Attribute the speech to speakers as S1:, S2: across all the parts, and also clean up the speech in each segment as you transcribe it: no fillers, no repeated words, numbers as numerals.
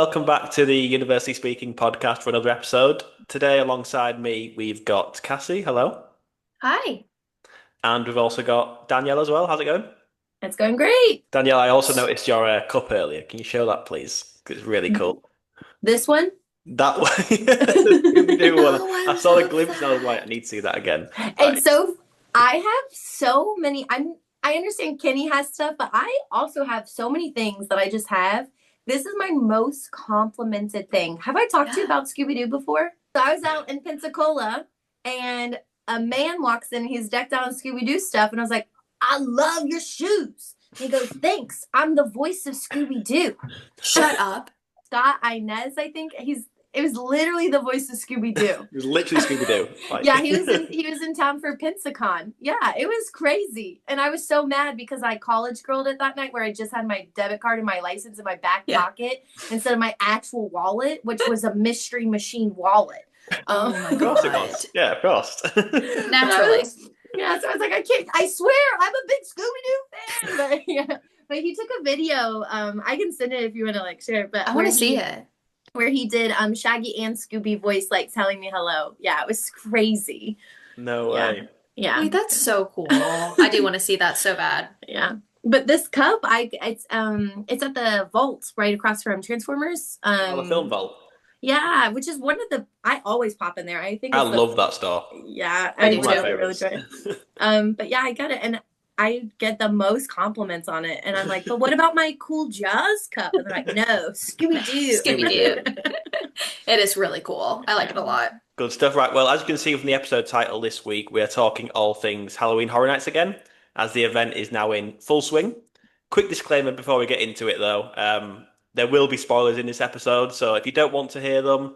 S1: welcome back to the University Speaking podcast for another episode. Today, alongside me, we've got Cassie. Hello.
S2: Hi,
S1: And we've also got Danielle as well. How's it going?
S2: it's going great.
S1: Danielle, I also noticed your cup earlier. Can you show that, please? 'Cause it's really cool.
S2: This one?
S1: That one, the Scooby-Doo one.
S2: Oh,
S1: I
S2: I
S1: saw the
S2: love
S1: glimpse and I was
S2: that.
S1: like, I need to see that again. That
S2: It's
S1: is,
S2: so I have so many. I understand Kenny has stuff, but I also have so many things that I just have. This is my most complimented thing. Have I talked to you
S3: Yeah.
S2: about Scooby Doo before? So I was out in Pensacola and a man walks in, he's decked out in Scooby Doo stuff, and I was like, I love your shoes. He goes, thanks. I'm the voice of Scooby Doo.
S3: Shut up.
S2: Scott Inez, I think it was literally the voice of Scooby Doo.
S1: it was literally Scooby-Doo. Like,
S2: Yeah, he was in town for Pensacon. Yeah, it was crazy. And I was so mad because I college girled it that night where I just had my debit card and my license in my back
S3: Yeah.
S2: pocket instead of my actual wallet, which was a mystery machine wallet.
S3: Oh my
S1: Of course it
S3: God.
S1: was. Yeah, of course.
S3: Naturally.
S2: Yeah, so I was like, I swear I'm a big Scooby-Doo fan. But yeah. But he took a video. I can send it if you want to like share it. But
S3: I want to see it.
S2: where he did Shaggy and Scooby voice like telling me hello. Yeah, it was crazy.
S1: No
S2: Yeah.
S1: way.
S2: Yeah.
S3: Wait, that's so cool. I do want to see that so bad.
S2: Yeah. But this cup, it's at the vault right across from Transformers.
S1: Oh, the film vault.
S2: Yeah, which is one of the I always pop in there. I think
S1: I
S2: it's
S1: love that store.
S2: yeah,
S3: I
S2: I
S3: do
S1: One of my
S3: too.
S2: really
S1: favorites.
S2: enjoy it. But yeah, I get it, and I get the most compliments on it, and I'm like, but what about my cool Jaws cup? And they're like, no, Scooby Doo.
S3: Scooby-Doo. It is really cool. I like it a lot.
S1: Good stuff. Right. Well, as you can see from the episode title this week, we are talking all things Halloween Horror Nights again, as the event is now in full swing. Quick disclaimer before we get into it, though. There will be spoilers in this episode, so if you don't want to hear them,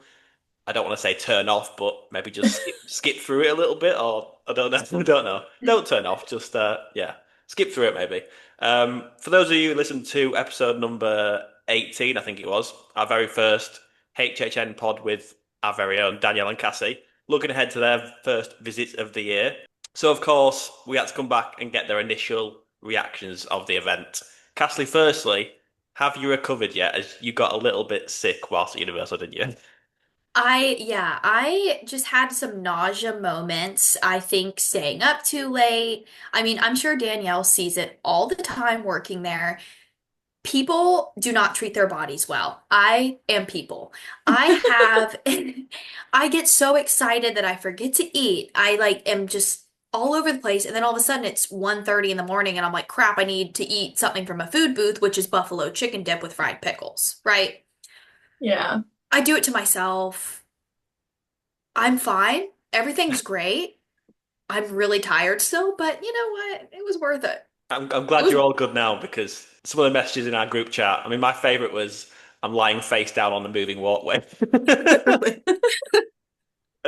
S1: I don't want to say turn off, but maybe just skip through it a little bit, or I don't know. I don't know. Don't turn off. Just yeah, skip through it maybe. For those of you who listened to episode number 18, I think it was our very first HHN pod with our very own Danielle and Cassie, looking ahead to their first visits of the year. So of course we had to come back and get their initial reactions of the event. Cassie, firstly, have you recovered yet? As you got a little bit sick whilst at Universal, didn't you?
S3: I just had some nausea moments. I think staying up too late. I mean, I'm sure Danielle sees it all the time working there. People do not treat their bodies well. I am people. I have, I get so excited that I forget to eat. I like am just all over the place. And then all of a sudden it's 1:30 in the morning and I'm like, crap, I need to eat something from a food booth, which is buffalo chicken dip with fried pickles, right?
S2: Yeah.
S3: I do it to myself. I'm fine. Everything's great. I'm really tired still, but you know what? It was worth it.
S1: I'm
S3: It
S1: glad
S3: was
S1: you're all good now because some of the messages in our group chat. I mean, my favorite was I'm lying face down on the moving walkway. At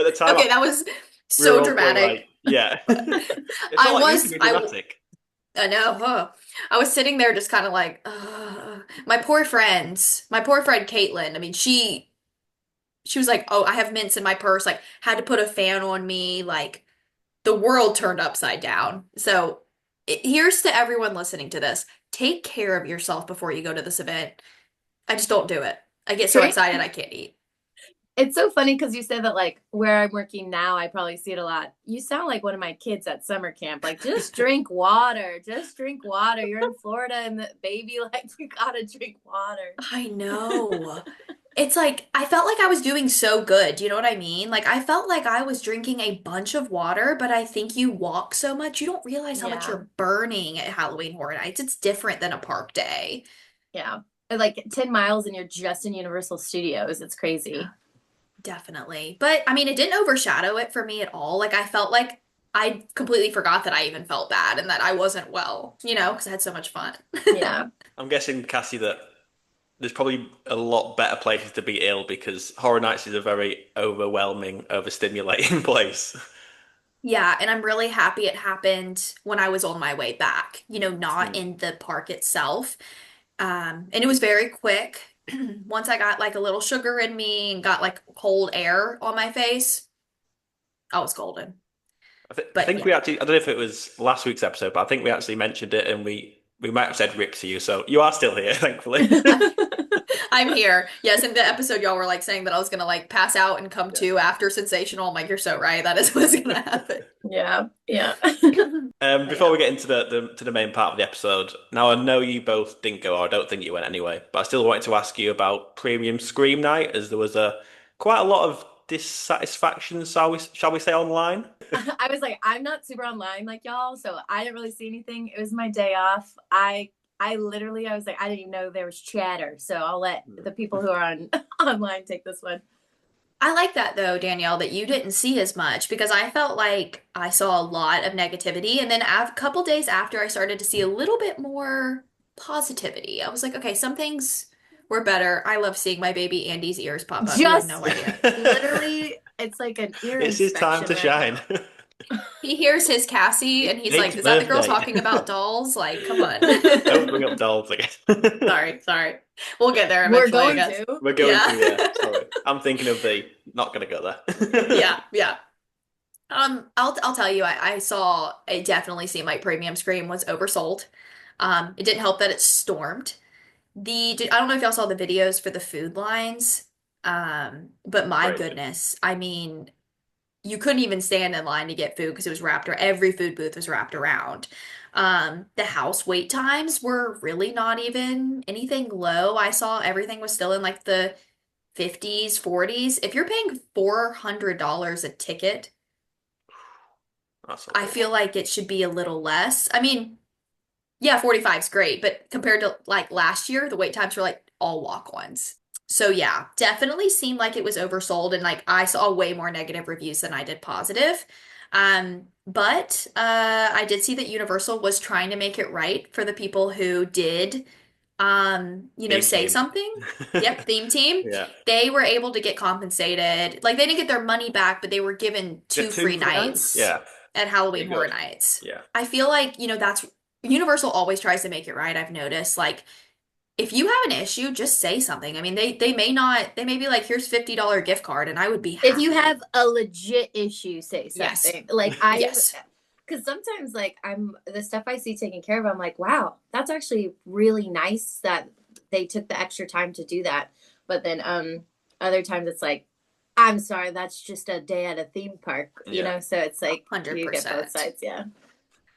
S1: the time,
S3: okay, that was
S1: we were
S3: so
S1: all going like,
S3: dramatic.
S1: yeah. It
S3: I
S1: felt like you to
S3: was
S1: be
S3: I
S1: dramatic.
S3: I know. I was sitting there just kind of like, my poor friend Caitlin. I mean, she was like, "Oh, I have mints in my purse." Like, had to put a fan on me. Like, the world turned upside down. So, here's to everyone listening to this: take care of yourself before you go to this event. I just don't do it. I get so excited I can't eat.
S2: It's so funny because you said that like where I'm working now, I probably see it a lot. You sound like one of my kids at summer camp. Like, just drink water. Just drink water. You're in Florida and the baby, like, you gotta drink water.
S3: I know. It's like I felt like I was doing so good. Do you know what I mean? Like I felt like I was drinking a bunch of water, but I think you walk so much, you don't realize how much
S2: Yeah.
S3: you're burning at Halloween Horror Nights. It's different than a park day.
S2: Yeah. Like 10 miles and you're just in Universal Studios. It's crazy.
S3: Definitely. But I mean, it didn't overshadow it for me at all. Like I felt like I completely forgot that I even felt bad and that I wasn't well, because I had so much fun.
S2: Yeah.
S1: I'm guessing, Cassie, that there's probably a lot better places to be ill because Horror Nights is a very overwhelming, overstimulating place.
S3: Yeah, and I'm really happy it happened when I was on my way back, not
S1: Mm.
S3: in the park itself. And it was very quick. Once I got like a little sugar in me and got like cold air on my face, I was golden.
S1: I
S3: But
S1: think
S3: yeah.
S1: we actually, I don't know if it was last week's episode, but I think we actually mentioned it and we might have said rip to you. So you are still here, thankfully.
S3: I'm here. Yes, in the episode, y'all were like saying that I was gonna like pass out and come
S1: Yeah.
S3: to after Sensational. I'm like, you're so right. That is what's gonna happen.
S2: Yeah, yeah.
S3: But
S1: Before
S3: yeah.
S1: we get into the main part of the episode, now I know you both didn't go, or I don't think you went anyway, but I still wanted to ask you about Premium Scream Night, as there was a quite a lot of dissatisfaction, shall we say, online.
S2: I was like, I'm not super online like y'all, so I didn't really see anything. It was my day off. I literally I was like, I didn't even know there was chatter. So I'll let the people who are on online take this one.
S3: I like that though, Danielle, that you didn't see as much because I felt like I saw a lot of negativity. And then a couple days after, I started to see a little bit more positivity. I was like, okay, some things were better. I love seeing my baby Andy's ears pop up. You have no
S2: Just
S3: idea.
S2: literally, it's like an ear
S1: It's his time
S2: inspection
S1: to
S2: right
S1: shine.
S2: now.
S3: He hears his Cassie and he's like,
S1: Jake's
S3: is that the girl
S1: birthday.
S3: talking about dolls? Like, come on.
S1: Don't bring up dolls again.
S3: Sorry. We'll get there
S2: We're
S3: eventually, I
S2: going
S3: guess.
S2: to.
S1: We're going to, yeah.
S3: Yeah.
S1: Sorry. I'm thinking of the not gonna go there.
S3: Yeah. I'll tell you, I saw it definitely seemed like Premium Scream was oversold. It didn't help that it stormed. I don't know if y'all saw the videos for the food lines. But my
S1: Crazy.
S3: goodness, I mean, you couldn't even stand in line to get food because it was wrapped around, every food booth was wrapped around. The house wait times were really not even anything low. I saw everything was still in like the 50s, 40s. If you're paying $400 a ticket,
S1: That's a
S3: I
S1: lot.
S3: feel like it should be a little less. I mean, yeah, 45 is great, but compared to like last year, the wait times were like all walk-ons. So yeah, definitely seemed like it was oversold and like I saw way more negative reviews than I did positive. But I did see that Universal was trying to make it right for the people who did
S1: Theme
S3: say
S1: team.
S3: something. Yep, theme team.
S1: Yeah.
S3: They were able to get compensated. Like they didn't get their money back, but they were given two
S1: Get two
S3: free
S1: free nights?
S3: nights
S1: Yeah.
S3: at Halloween
S1: Pretty
S3: Horror
S1: good.
S3: Nights.
S1: Yeah.
S3: I feel like, that's Universal always tries to make it right, I've noticed. Like if you have an issue, just say something. I mean, they may not, they may be like, here's $50 gift card, and I would be
S2: If you
S3: happy.
S2: have a legit issue, say
S3: Yes.
S2: something. Like I,
S3: Yes.
S2: because sometimes like I'm the stuff I see taken care of, I'm like, wow, that's actually really nice that they took the extra time to do that. But then other times it's like, I'm sorry, that's just a day at a theme park,
S1: Yeah.
S2: So it's like you get both
S3: 100%.
S2: sides, yeah.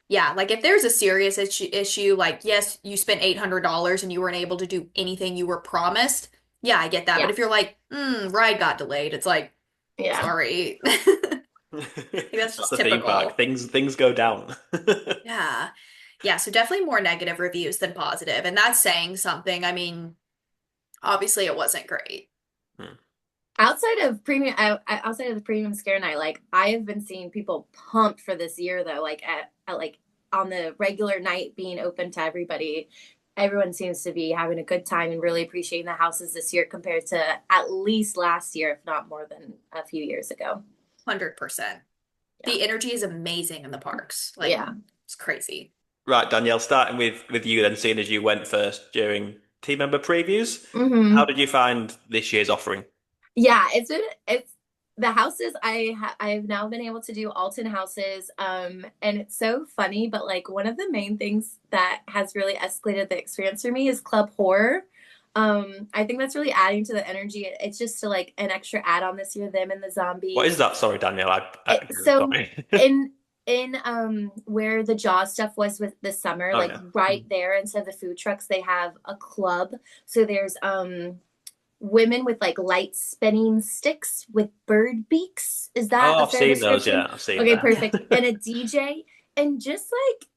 S3: Yeah, like if there's a serious issue, like yes, you spent $800 and you weren't able to do anything you were promised. Yeah, I get that.
S2: Yeah.
S3: But if you're like, ride got delayed, it's like,
S2: Yeah.
S3: sorry. That's
S1: That's
S3: just
S1: the theme park.
S3: typical.
S1: Things go down.
S3: Yeah. Yeah, so definitely more negative reviews than positive, and that's saying something. I mean, obviously it wasn't great.
S1: Hmm.
S2: Outside of the premium scare night, like I have been seeing people pumped for this year though, like at like on the regular night being open to everybody. Everyone seems to be having a good time and really appreciating the houses this year compared to at least last year, if not more than a few years ago.
S3: 100%.
S2: Yeah.
S3: The energy is amazing in the parks. Like,
S2: Yeah.
S3: it's crazy.
S1: Right, Danielle, starting with you then, seeing as you went first during team member previews,
S2: Mm-hmm.
S1: how did you find this year's offering?
S2: Yeah, it's the houses I've now been able to do Alton houses, and it's so funny, but like one of the main things that has really escalated the experience for me is club horror. I think that's really adding to the energy. It's just like an extra add-on this year, them and the
S1: What is
S2: zombies.
S1: that? Sorry, Danielle.
S2: So
S1: Sorry.
S2: in where the Jaws stuff was with the summer,
S1: Oh
S2: like
S1: yeah.
S2: right there instead of the food trucks, they have a club. So there's women with like light spinning sticks with bird beaks. Is that
S1: Oh,
S2: a
S1: I've
S2: fair
S1: seen those.
S2: description?
S1: Yeah, I've seen
S2: Okay,
S1: that.
S3: Yeah.
S2: perfect. And a DJ. And just like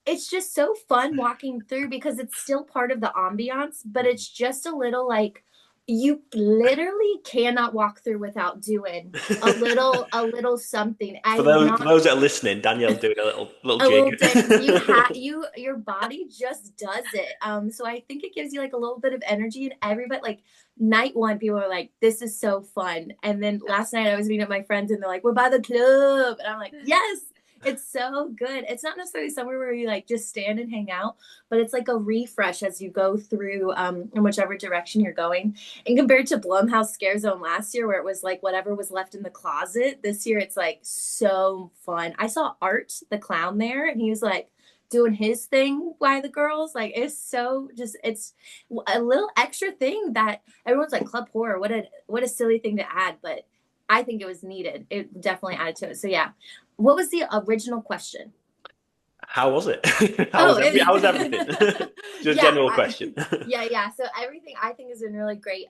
S2: it's just so fun walking through because it's still part of the ambiance, but it's just a little like you literally cannot walk through without doing a little something. I
S1: For
S2: have
S1: those
S2: not
S1: that are listening, Danielle's doing a little
S2: a little
S1: jig.
S2: dance. Your body just does it. So I think it gives you like a little bit of energy, and everybody like night one people are like, this is so fun. And then last night I was meeting up my friends and they're like, we're by the club, and I'm like, yes, it's so good. It's not necessarily somewhere where you like just stand and hang out, but it's like a refresh as you go through in whichever direction you're going. And compared to Blumhouse Scare Zone last year, where it was like whatever was left in the closet, this year it's like so fun. I saw Art the clown there, and he was like doing his thing by the girls. Like it's so just it's a little extra thing that everyone's like club horror. What a silly thing to add, but I think it was needed. It definitely added to it. So yeah. What was the original question?
S1: How was it?
S2: Oh,
S1: How was everything? Just a
S2: yeah,
S1: general question.
S2: yeah. So everything I think has been really great.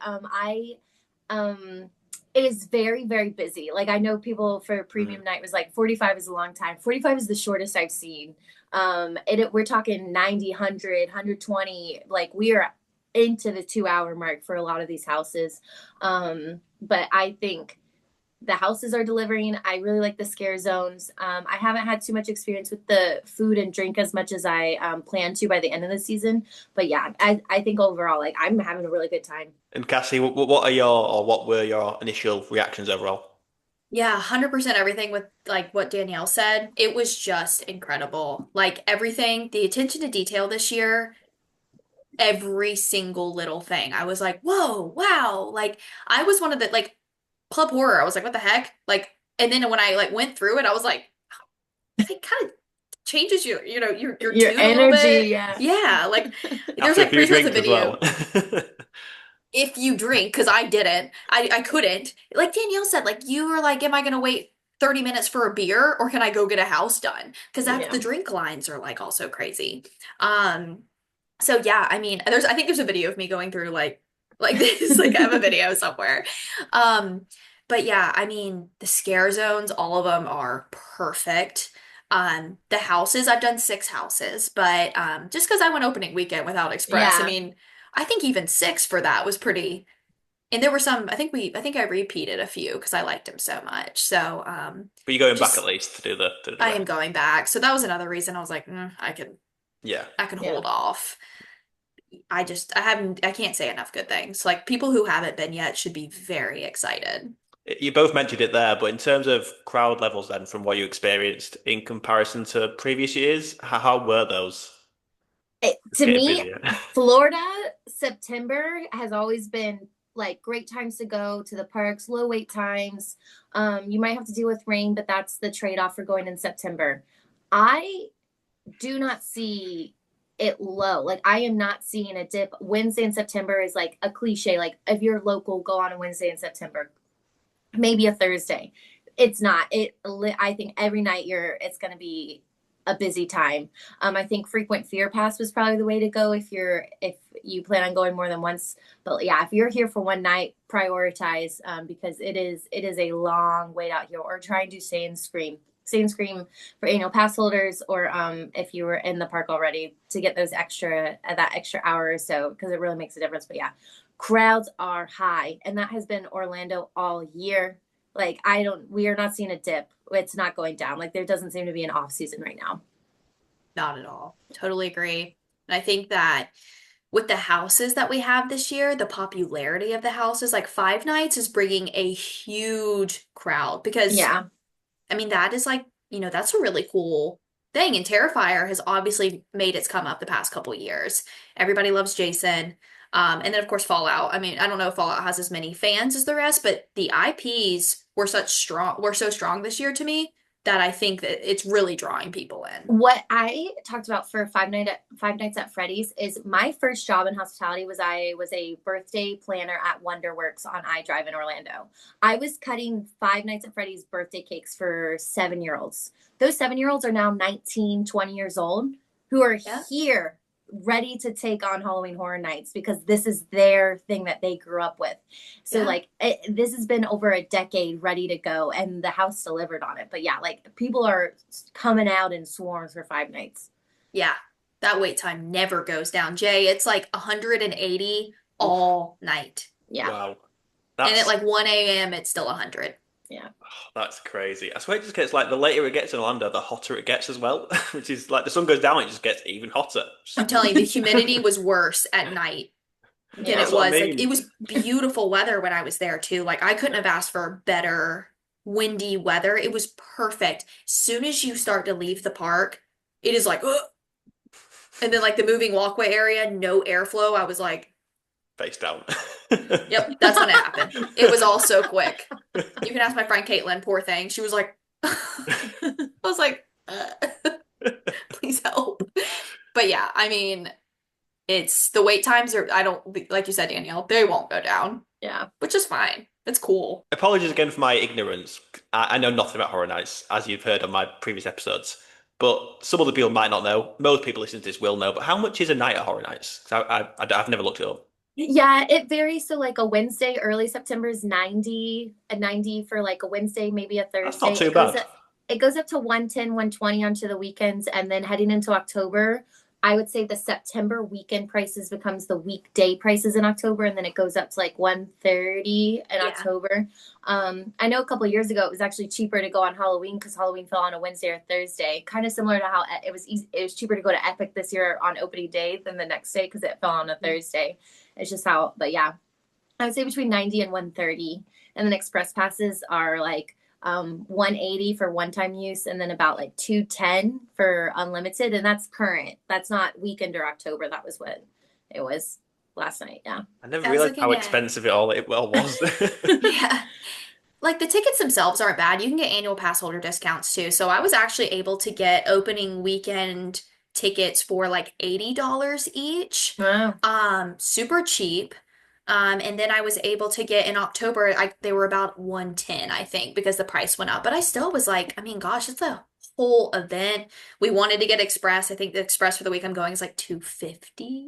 S2: It is very, very busy. Like I know people for premium night was like 45 is a long time. 45 is the shortest I've seen. We're talking 90, 100, 120. Like we are into the 2 hour mark for a lot of these houses. But I think the houses are delivering. I really like the scare zones. I haven't had too much experience with the food and drink as much as I plan to by the end of the season. But yeah, I think overall, like I'm having a really good time.
S1: And Cassie, what were your initial reactions overall?
S3: Yeah, 100% everything with like what Danielle said. It was just incredible. Like everything, the attention to detail this year, every single little thing. I was like, whoa, wow. Like I was one of the like club horror. I was like, what the heck? Like, and then when I like went through it, I was like, it kind of changes your
S2: Your
S3: tune a little
S2: energy,
S3: bit.
S2: yeah.
S3: Yeah, like there's
S1: After a
S3: like
S1: few
S3: Chris has a
S1: drinks as well.
S3: video. If you drink, because I didn't, I couldn't. Like Danielle said, like you were like, am I gonna wait 30 minutes for a beer or can I go get a house done? Because that's
S2: Yeah.
S3: the drink lines are like also crazy. Um, so yeah, I mean, I think there's a video of me going through like this, like I have a video somewhere. Um, but yeah, I mean, the scare zones, all of them are perfect. The houses, I've done 6 houses, but just because I went opening weekend without Express, I
S2: Yeah.
S3: mean, I think even 6 for that was pretty. And there were some, I think I repeated a few because I liked him so much. So
S1: But you're going back at
S3: just
S1: least to do the
S3: I am
S1: rest.
S3: going back. So that was another reason I was like,
S1: Yeah.
S3: I can
S2: Yeah.
S3: hold off. I can't say enough good things. Like people who haven't been yet should be very excited.
S1: You both mentioned it there, but in terms of crowd levels, then, from what you experienced in comparison to previous years, how were those? It's
S2: To
S1: getting
S2: me,
S1: busier.
S2: Florida, September has always been like great times to go to the parks, low wait times. You might have to deal with rain, but that's the trade-off for going in September. I do not see it low. Like I am not seeing a dip. Wednesday in September is like a cliche. Like if you're local, go on a Wednesday in September, maybe a Thursday. It's not. I think every night it's going to be a busy time. I think frequent fear pass was probably the way to go if you plan on going more than once. But yeah, if you're here for one night, prioritize because it is a long wait out here. Or try and do Stay and Scream for annual pass holders, or if you were in the park already to get that extra hour or so because it really makes a difference. But yeah, crowds are high, and that has been Orlando all year. Like we are not seeing a dip. It's not going down. Like there doesn't seem to be an off season right now.
S3: Not at all. Totally agree. And I think that with the houses that we have this year, the popularity of the houses, like Five Nights is bringing a huge crowd because,
S2: Yeah,
S3: I mean, that is like, that's a really cool thing. And Terrifier has obviously made its come up the past couple years. Everybody loves Jason. And then, of course, Fallout. I mean, I don't know if Fallout has as many fans as the rest, but the IPs were so strong this year to me that I think that it's really drawing people in.
S2: what I talked about for Five Nights at Freddy's is my first job in hospitality was I was a birthday planner at Wonderworks on iDrive in Orlando. I was cutting Five Nights at Freddy's birthday cakes for 7-year-olds. Those 7-year-olds are now 19, 20 years old who are
S3: Yeah.
S2: here ready to take on Halloween Horror Nights because this is their thing that they grew up with. So
S3: Yeah.
S2: like this has been over a decade ready to go, and the house delivered on it. But yeah, like people are coming out in swarms for Five Nights.
S3: Yeah. That wait time never goes down. Jay, it's like 180
S1: Oof.
S3: all night.
S2: Yeah.
S1: Wow.
S3: And at
S1: That's
S3: like 1 a.m., it's still 100.
S2: Yeah.
S1: that's crazy. I swear it just gets like the later it gets in Orlando, the hotter it gets as well. Which is like the sun goes down, it just gets even hotter.
S3: I'm telling you, the humidity was worse at night than
S2: Yeah.
S3: it
S1: That's what I
S3: was. Like it
S1: mean.
S3: was beautiful weather when I was there too. Like I couldn't have asked for better windy weather. It was perfect. Soon as you start to leave the park, it is like, ugh. And then like the moving walkway area, no airflow. I was like,
S1: Face down.
S3: yep, that's when it happened. It was all so quick. You can ask my friend Caitlin, poor thing. She was like, I was like, please help. But yeah, I mean, it's the wait times are, I don't, like you said, Danielle, they won't go down,
S2: Yeah.
S3: which is fine. It's cool.
S1: Apologies again for my ignorance. I know nothing about Horror Nights, as you've heard on my previous episodes. But some other people might not know. Most people listening to this will know. But how much is a night at Horror Nights? 'Cause I've never looked it up.
S2: Yeah, it varies. So like a Wednesday, early September is 90, a 90 for like a Wednesday, maybe a
S1: That's not
S2: Thursday.
S1: too bad.
S2: It goes up to 110, 120 onto the weekends. And then heading into October, I would say the September weekend prices becomes the weekday prices in October, and then it goes up to like 130 in
S3: Yeah.
S2: October. I know a couple of years ago it was actually cheaper to go on Halloween because Halloween fell on a Wednesday or Thursday. Kind of similar to how it was easy, it was cheaper to go to Epic this year on opening day than the next day because it fell on a Thursday. It's just how, but yeah, I would say between 90 and 130. And then express passes are like 180 for one-time use and then about like 210 for unlimited. And that's current. That's not weekend or October. That was what it was last night. Yeah.
S1: I never
S3: I was
S1: realized how
S3: looking at,
S1: expensive it all was.
S3: yeah. Like the tickets themselves aren't bad. You can get annual pass holder discounts too. So I was actually able to get opening weekend tickets for like $80 each.
S2: Wow.
S3: Super cheap. And then I was able to get in October, they were about 110, I think, because the price went up. But I still was like, I mean, gosh, it's a whole event. We wanted to get Express. I think the Express for the week I'm going is like 250,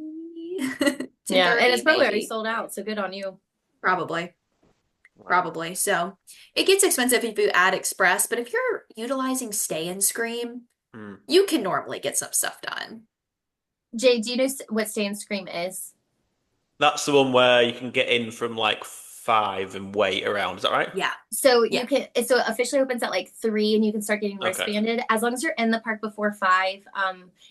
S2: Yeah. And
S3: 230
S2: it's probably already
S3: maybe.
S2: sold out. So good on you.
S3: Probably.
S1: Wow.
S3: Probably. So it gets expensive if you add Express, but if you're utilizing Stay and Scream,
S1: Hmm.
S3: you can normally get some stuff done.
S2: Jay, do you know what Stay and Scream is?
S1: That's the one where you can get in from like 5 and wait around. Is that right?
S3: Yeah.
S2: So
S3: Yeah.
S2: you can, so it officially opens at like 3 and you can start getting
S1: Okay.
S2: wristbanded as long as you're in the park before 5.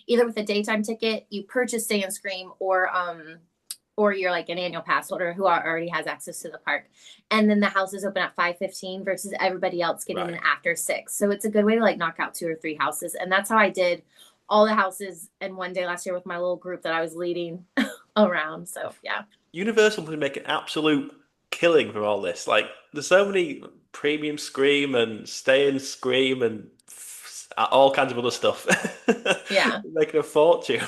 S2: Either with a daytime ticket, you purchase Stay and Scream, or you're like an annual pass holder who already has access to the park. And then the houses open at 5:15 versus everybody else getting in
S1: Right.
S2: after 6. So it's a good way to like knock out 2 or 3 houses. And that's how I did all the houses in one day last year with my little group that I was leading around. So yeah.
S1: Universal would make an absolute killing from all this. Like, there's so many premium Scream and Stay and Scream and all kinds of other stuff.
S2: Yeah.
S1: Making a fortune.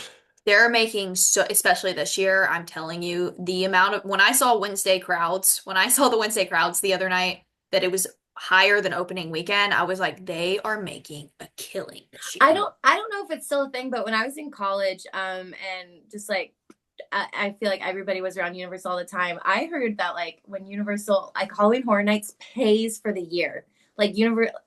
S3: They're making so, especially this year, I'm telling you, the amount of, when I saw when I saw the Wednesday crowds the other night, that it was higher than opening weekend, I was like, they are making a killing this
S2: I
S3: year.
S2: don't know if it's still a thing, but when I was in college, and just like I feel like everybody was around Universal all the time. I heard that like when Universal, like Halloween Horror Nights pays for the year. Like Universal,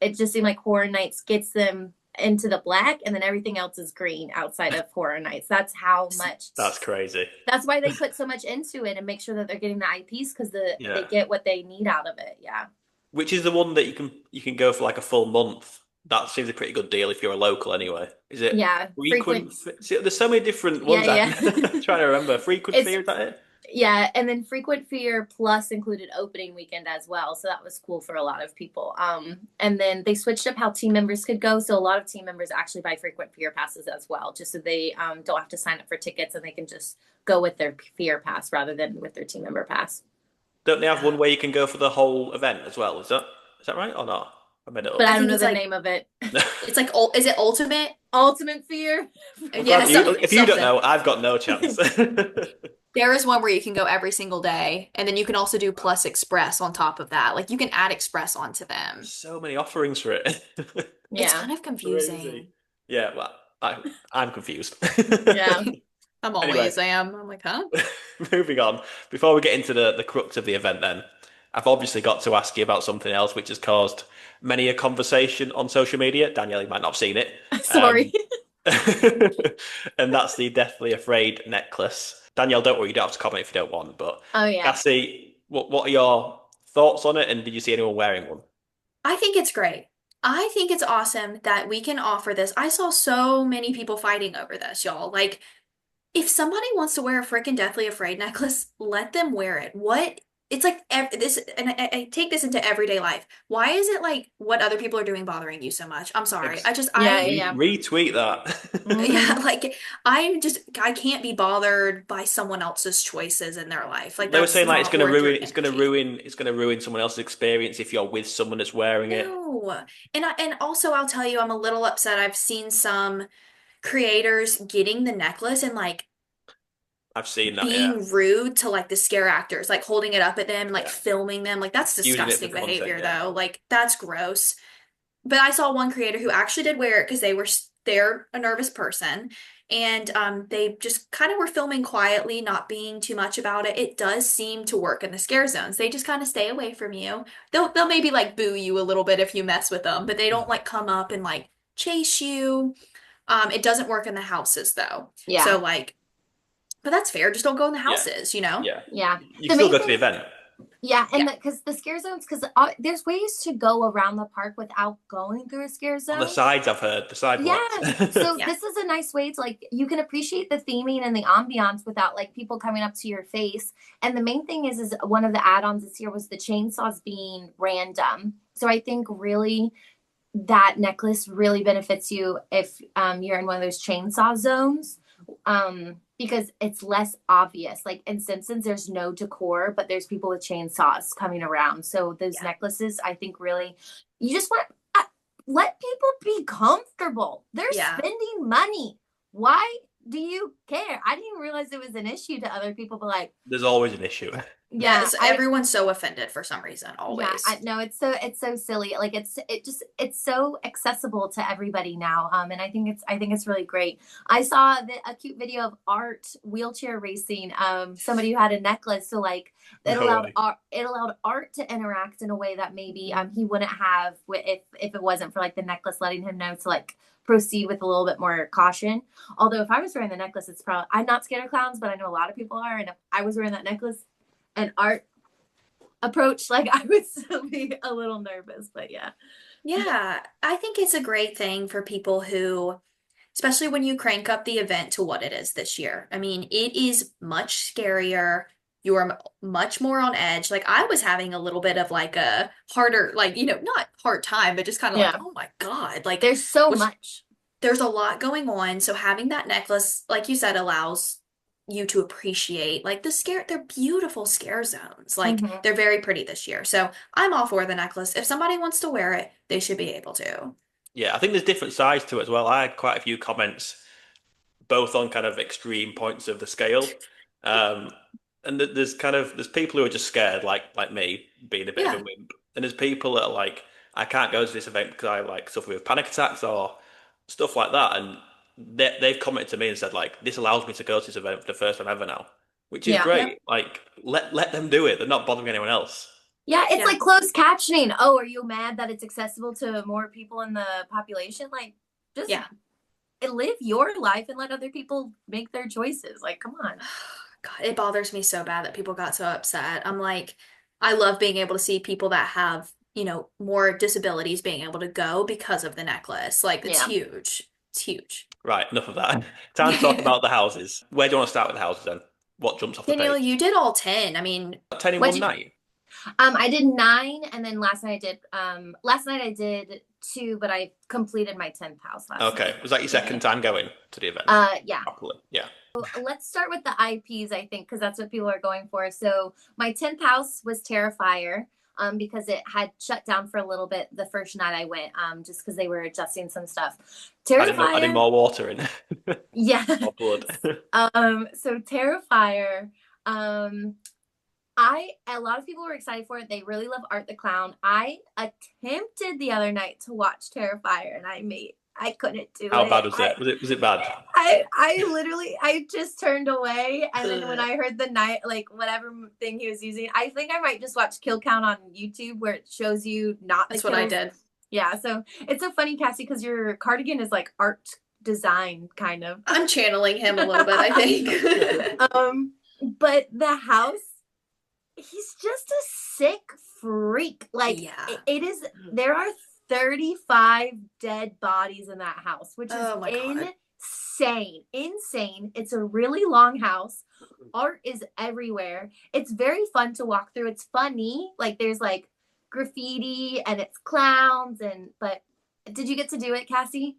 S2: it just seemed like Horror Nights gets them into the black, and then everything else is green outside of Horror Nights. That's how much.
S1: That's crazy.
S2: That's why they put so much into it and make sure that they're getting the IPs because they
S1: Yeah.
S2: get what they need out of it. Yeah.
S1: Which is the one that you can go for like a full month. That seems a pretty good deal if you're a local anyway. Is it
S2: Yeah.
S1: frequent? See, there's so many different
S2: Yeah,
S1: ones.
S2: yeah.
S1: I'm trying to remember. Frequent
S2: It's
S1: fee, is that it?
S2: Yeah, and then frequent fear plus included opening weekend as well. So that was cool for a lot of people. And then they switched up how team members could go. So a lot of team members actually buy frequent fear passes as well, just so they don't have to sign up for tickets and they can just go with their fear pass rather than with their team member pass.
S1: Don't they have one where you can go for the whole event as well? Is that right or not? I made it
S2: But
S1: up.
S2: I don't
S3: think
S2: know
S3: it's
S2: the
S3: like,
S2: name of it.
S3: it's like, is it Ultimate?
S2: Ultimate fear.
S1: I'm
S3: Yeah,
S1: glad if you don't
S3: something.
S1: know, I've got no chance.
S3: There is one where you can go every single day, and then you can also do Plus Express on top of that. Like you can add Express onto them.
S1: So many offerings for it.
S3: It's
S2: Yeah.
S3: kind of confusing.
S1: Crazy. Yeah, well, I'm confused.
S2: Yeah.
S3: I'm
S1: Anyway.
S3: always am. I'm like, huh?
S1: Moving on. Before we get into the crux of the event, then, I've obviously got to ask you about something else which has caused many a conversation on social media. Danielle, you might not have seen it.
S2: Sorry.
S1: And that's the Deathly Afraid necklace. Danielle, don't worry, you don't have to comment if you don't want, but
S2: Oh yeah.
S1: Cassie, what are your thoughts on it, and did you see anyone wearing one?
S3: I think it's great. I think it's awesome that we can offer this. I saw so many people fighting over this, y'all. Like, if somebody wants to wear a freaking Deathly Afraid necklace, let them wear it. What? It's like this, and I take this into everyday life. Why is it like what other people are doing bothering you so much? I'm sorry.
S1: Ex-
S3: I just,
S2: Yeah,
S3: I,
S2: yeah.
S1: Retweet that.
S3: yeah, like I can't be bothered by someone else's choices in their life. Like
S1: They were
S3: that's
S1: saying like it's
S3: not
S1: going to
S3: worth your
S1: ruin, it's going to ruin someone else's experience if you're with someone that's wearing it.
S3: No. And also I'll tell you, I'm a little upset. I've seen some creators getting the necklace and like
S1: I've seen that, yeah.
S3: being rude to like the scare actors, like holding it up at them, like
S1: Yeah.
S3: filming them. Like that's
S1: Using it for
S3: disgusting
S1: content,
S3: behavior
S1: yeah.
S3: though. Like that's gross. But I saw one creator who actually did wear it because they're a nervous person and they just kind of were filming quietly, not being too much about it. It does seem to work in the scare zones. They just kind of stay away from you. They'll maybe like boo you a little bit if you mess with them, but they don't like come up and like chase you. It doesn't work in the houses though.
S2: Yeah.
S3: So like, but that's fair. Just don't go in the
S1: Yeah.
S3: houses, you know?
S1: Yeah.
S2: Yeah.
S1: You
S2: The
S1: can still
S2: main
S1: go to the
S2: thing,
S1: event.
S2: yeah, and
S3: Yeah.
S2: because the scare zones, because there's ways to go around the park without going through a scare
S1: On the
S2: zone.
S1: sides, I've heard, the sidewalks.
S2: Yes. So
S3: Yeah.
S2: this is a nice way to like you can appreciate the theming and the ambiance without like people coming up to your face. And the main thing is one of the add-ons this year was the chainsaws being random. So I think really that necklace really benefits you if you're in one of those chainsaw zones. Because it's less obvious. Like in Simpsons, there's no decor, but there's people with chainsaws coming around. So those
S3: Yeah.
S2: necklaces, I think, really, you just want let people be comfortable. They're
S3: Yeah.
S2: spending money. Why do you care? I didn't realize it was an issue to other people, but like,
S1: There's always an issue.
S2: yeah,
S3: Yes, everyone's so offended for some reason,
S2: yeah,
S3: always.
S2: I no, it's so silly. Like it's so accessible to everybody now. And I think it's really great. I saw a cute video of Art wheelchair racing. Somebody who had a necklace, so like
S1: No way.
S2: It allowed Art to interact in a way that maybe he wouldn't have if it wasn't for like the necklace letting him know to like proceed with a little bit more caution. Although if I was wearing the necklace, it's probably I'm not scared of clowns, but I know a lot of people are, and if I was wearing that necklace and Art approach, like I would still be a little nervous, but yeah.
S3: Yeah, I think it's a great thing for people who, especially when you crank up the event to what it is this year. I mean, it is much scarier. You're much more on edge. Like I was having a little bit of like a harder, like, not hard time, but just kind of like,
S2: Yeah.
S3: oh my God, like
S2: There's so
S3: which
S2: much.
S3: there's a lot going on. So having that necklace, like you said, allows you to appreciate like they're beautiful scare zones. Like
S2: Mhm.
S3: they're very pretty this year. So I'm all for the necklace. If somebody wants to wear it, they should be able to.
S1: Yeah, I think there's different sides to it as well. I had quite a few comments, both on kind of extreme points of the scale. Um, and there's people who are just scared, like me, being a bit of
S3: Yeah.
S1: a wimp. And there's people that are like, I can't go to this event because I like suffer with panic attacks or stuff like that. And they've commented to me and said like, this allows me to go to this event for the first time ever now, which is
S2: Yeah.
S3: Yep.
S1: great. Like, let them do it. They're not bothering anyone else.
S2: Yeah, it's
S3: Yeah.
S2: like closed captioning. Oh, are you mad that it's accessible to more people in the population? Like, just
S3: Yeah.
S2: live your life and let other people make their choices. Like, come on.
S3: God, it bothers me so bad that people got so upset. I'm like, I love being able to see people that have, more disabilities being able to go because of the necklace. Like, it's
S2: Yeah.
S3: huge. It's huge.
S1: Right, enough of that. Time to talk about the houses. Where do you want to start with the houses then? What jumps off the
S3: Danielle,
S1: page?
S3: you did all 10. I mean,
S1: 10 in
S2: What
S1: one
S2: did
S1: night?
S2: I did 9, and then last night I did 2, but I completed my 10th house last
S1: Okay.
S2: night.
S1: Was that your second time going to the event?
S2: Yeah.
S1: Properly. Yeah.
S2: Let's start with the IPs, I think, because that's what people are going for. So my 10th house was Terrifier, because it had shut down for a little bit the first night I went, just because they were adjusting some stuff.
S1: Adding
S2: Terrifier,
S1: more water in.
S2: yeah.
S1: More blood.
S2: So Terrifier, a lot of people were excited for it. They really love Art the Clown. I attempted the other night to watch Terrifier, and I couldn't do
S1: How
S2: it.
S1: bad was it? Was it bad?
S2: I literally I just turned away, and then when I heard the night like whatever thing he was using, I think I might just watch kill count on YouTube where it shows you not the
S3: that's what I
S2: kills.
S3: did.
S2: Yeah, so it's so funny, Cassie, because your cardigan is like art design kind of.
S3: I'm channeling him a little bit, I think.
S2: But the house, he's just a sick freak. Like
S3: Yeah.
S2: it is. There are 35 dead bodies in that house, which is
S3: Oh my God.
S2: insane. It's a really long house. Art is everywhere. It's very fun to walk through. It's funny. Like there's like graffiti and it's clowns but did you get to do it, Cassie?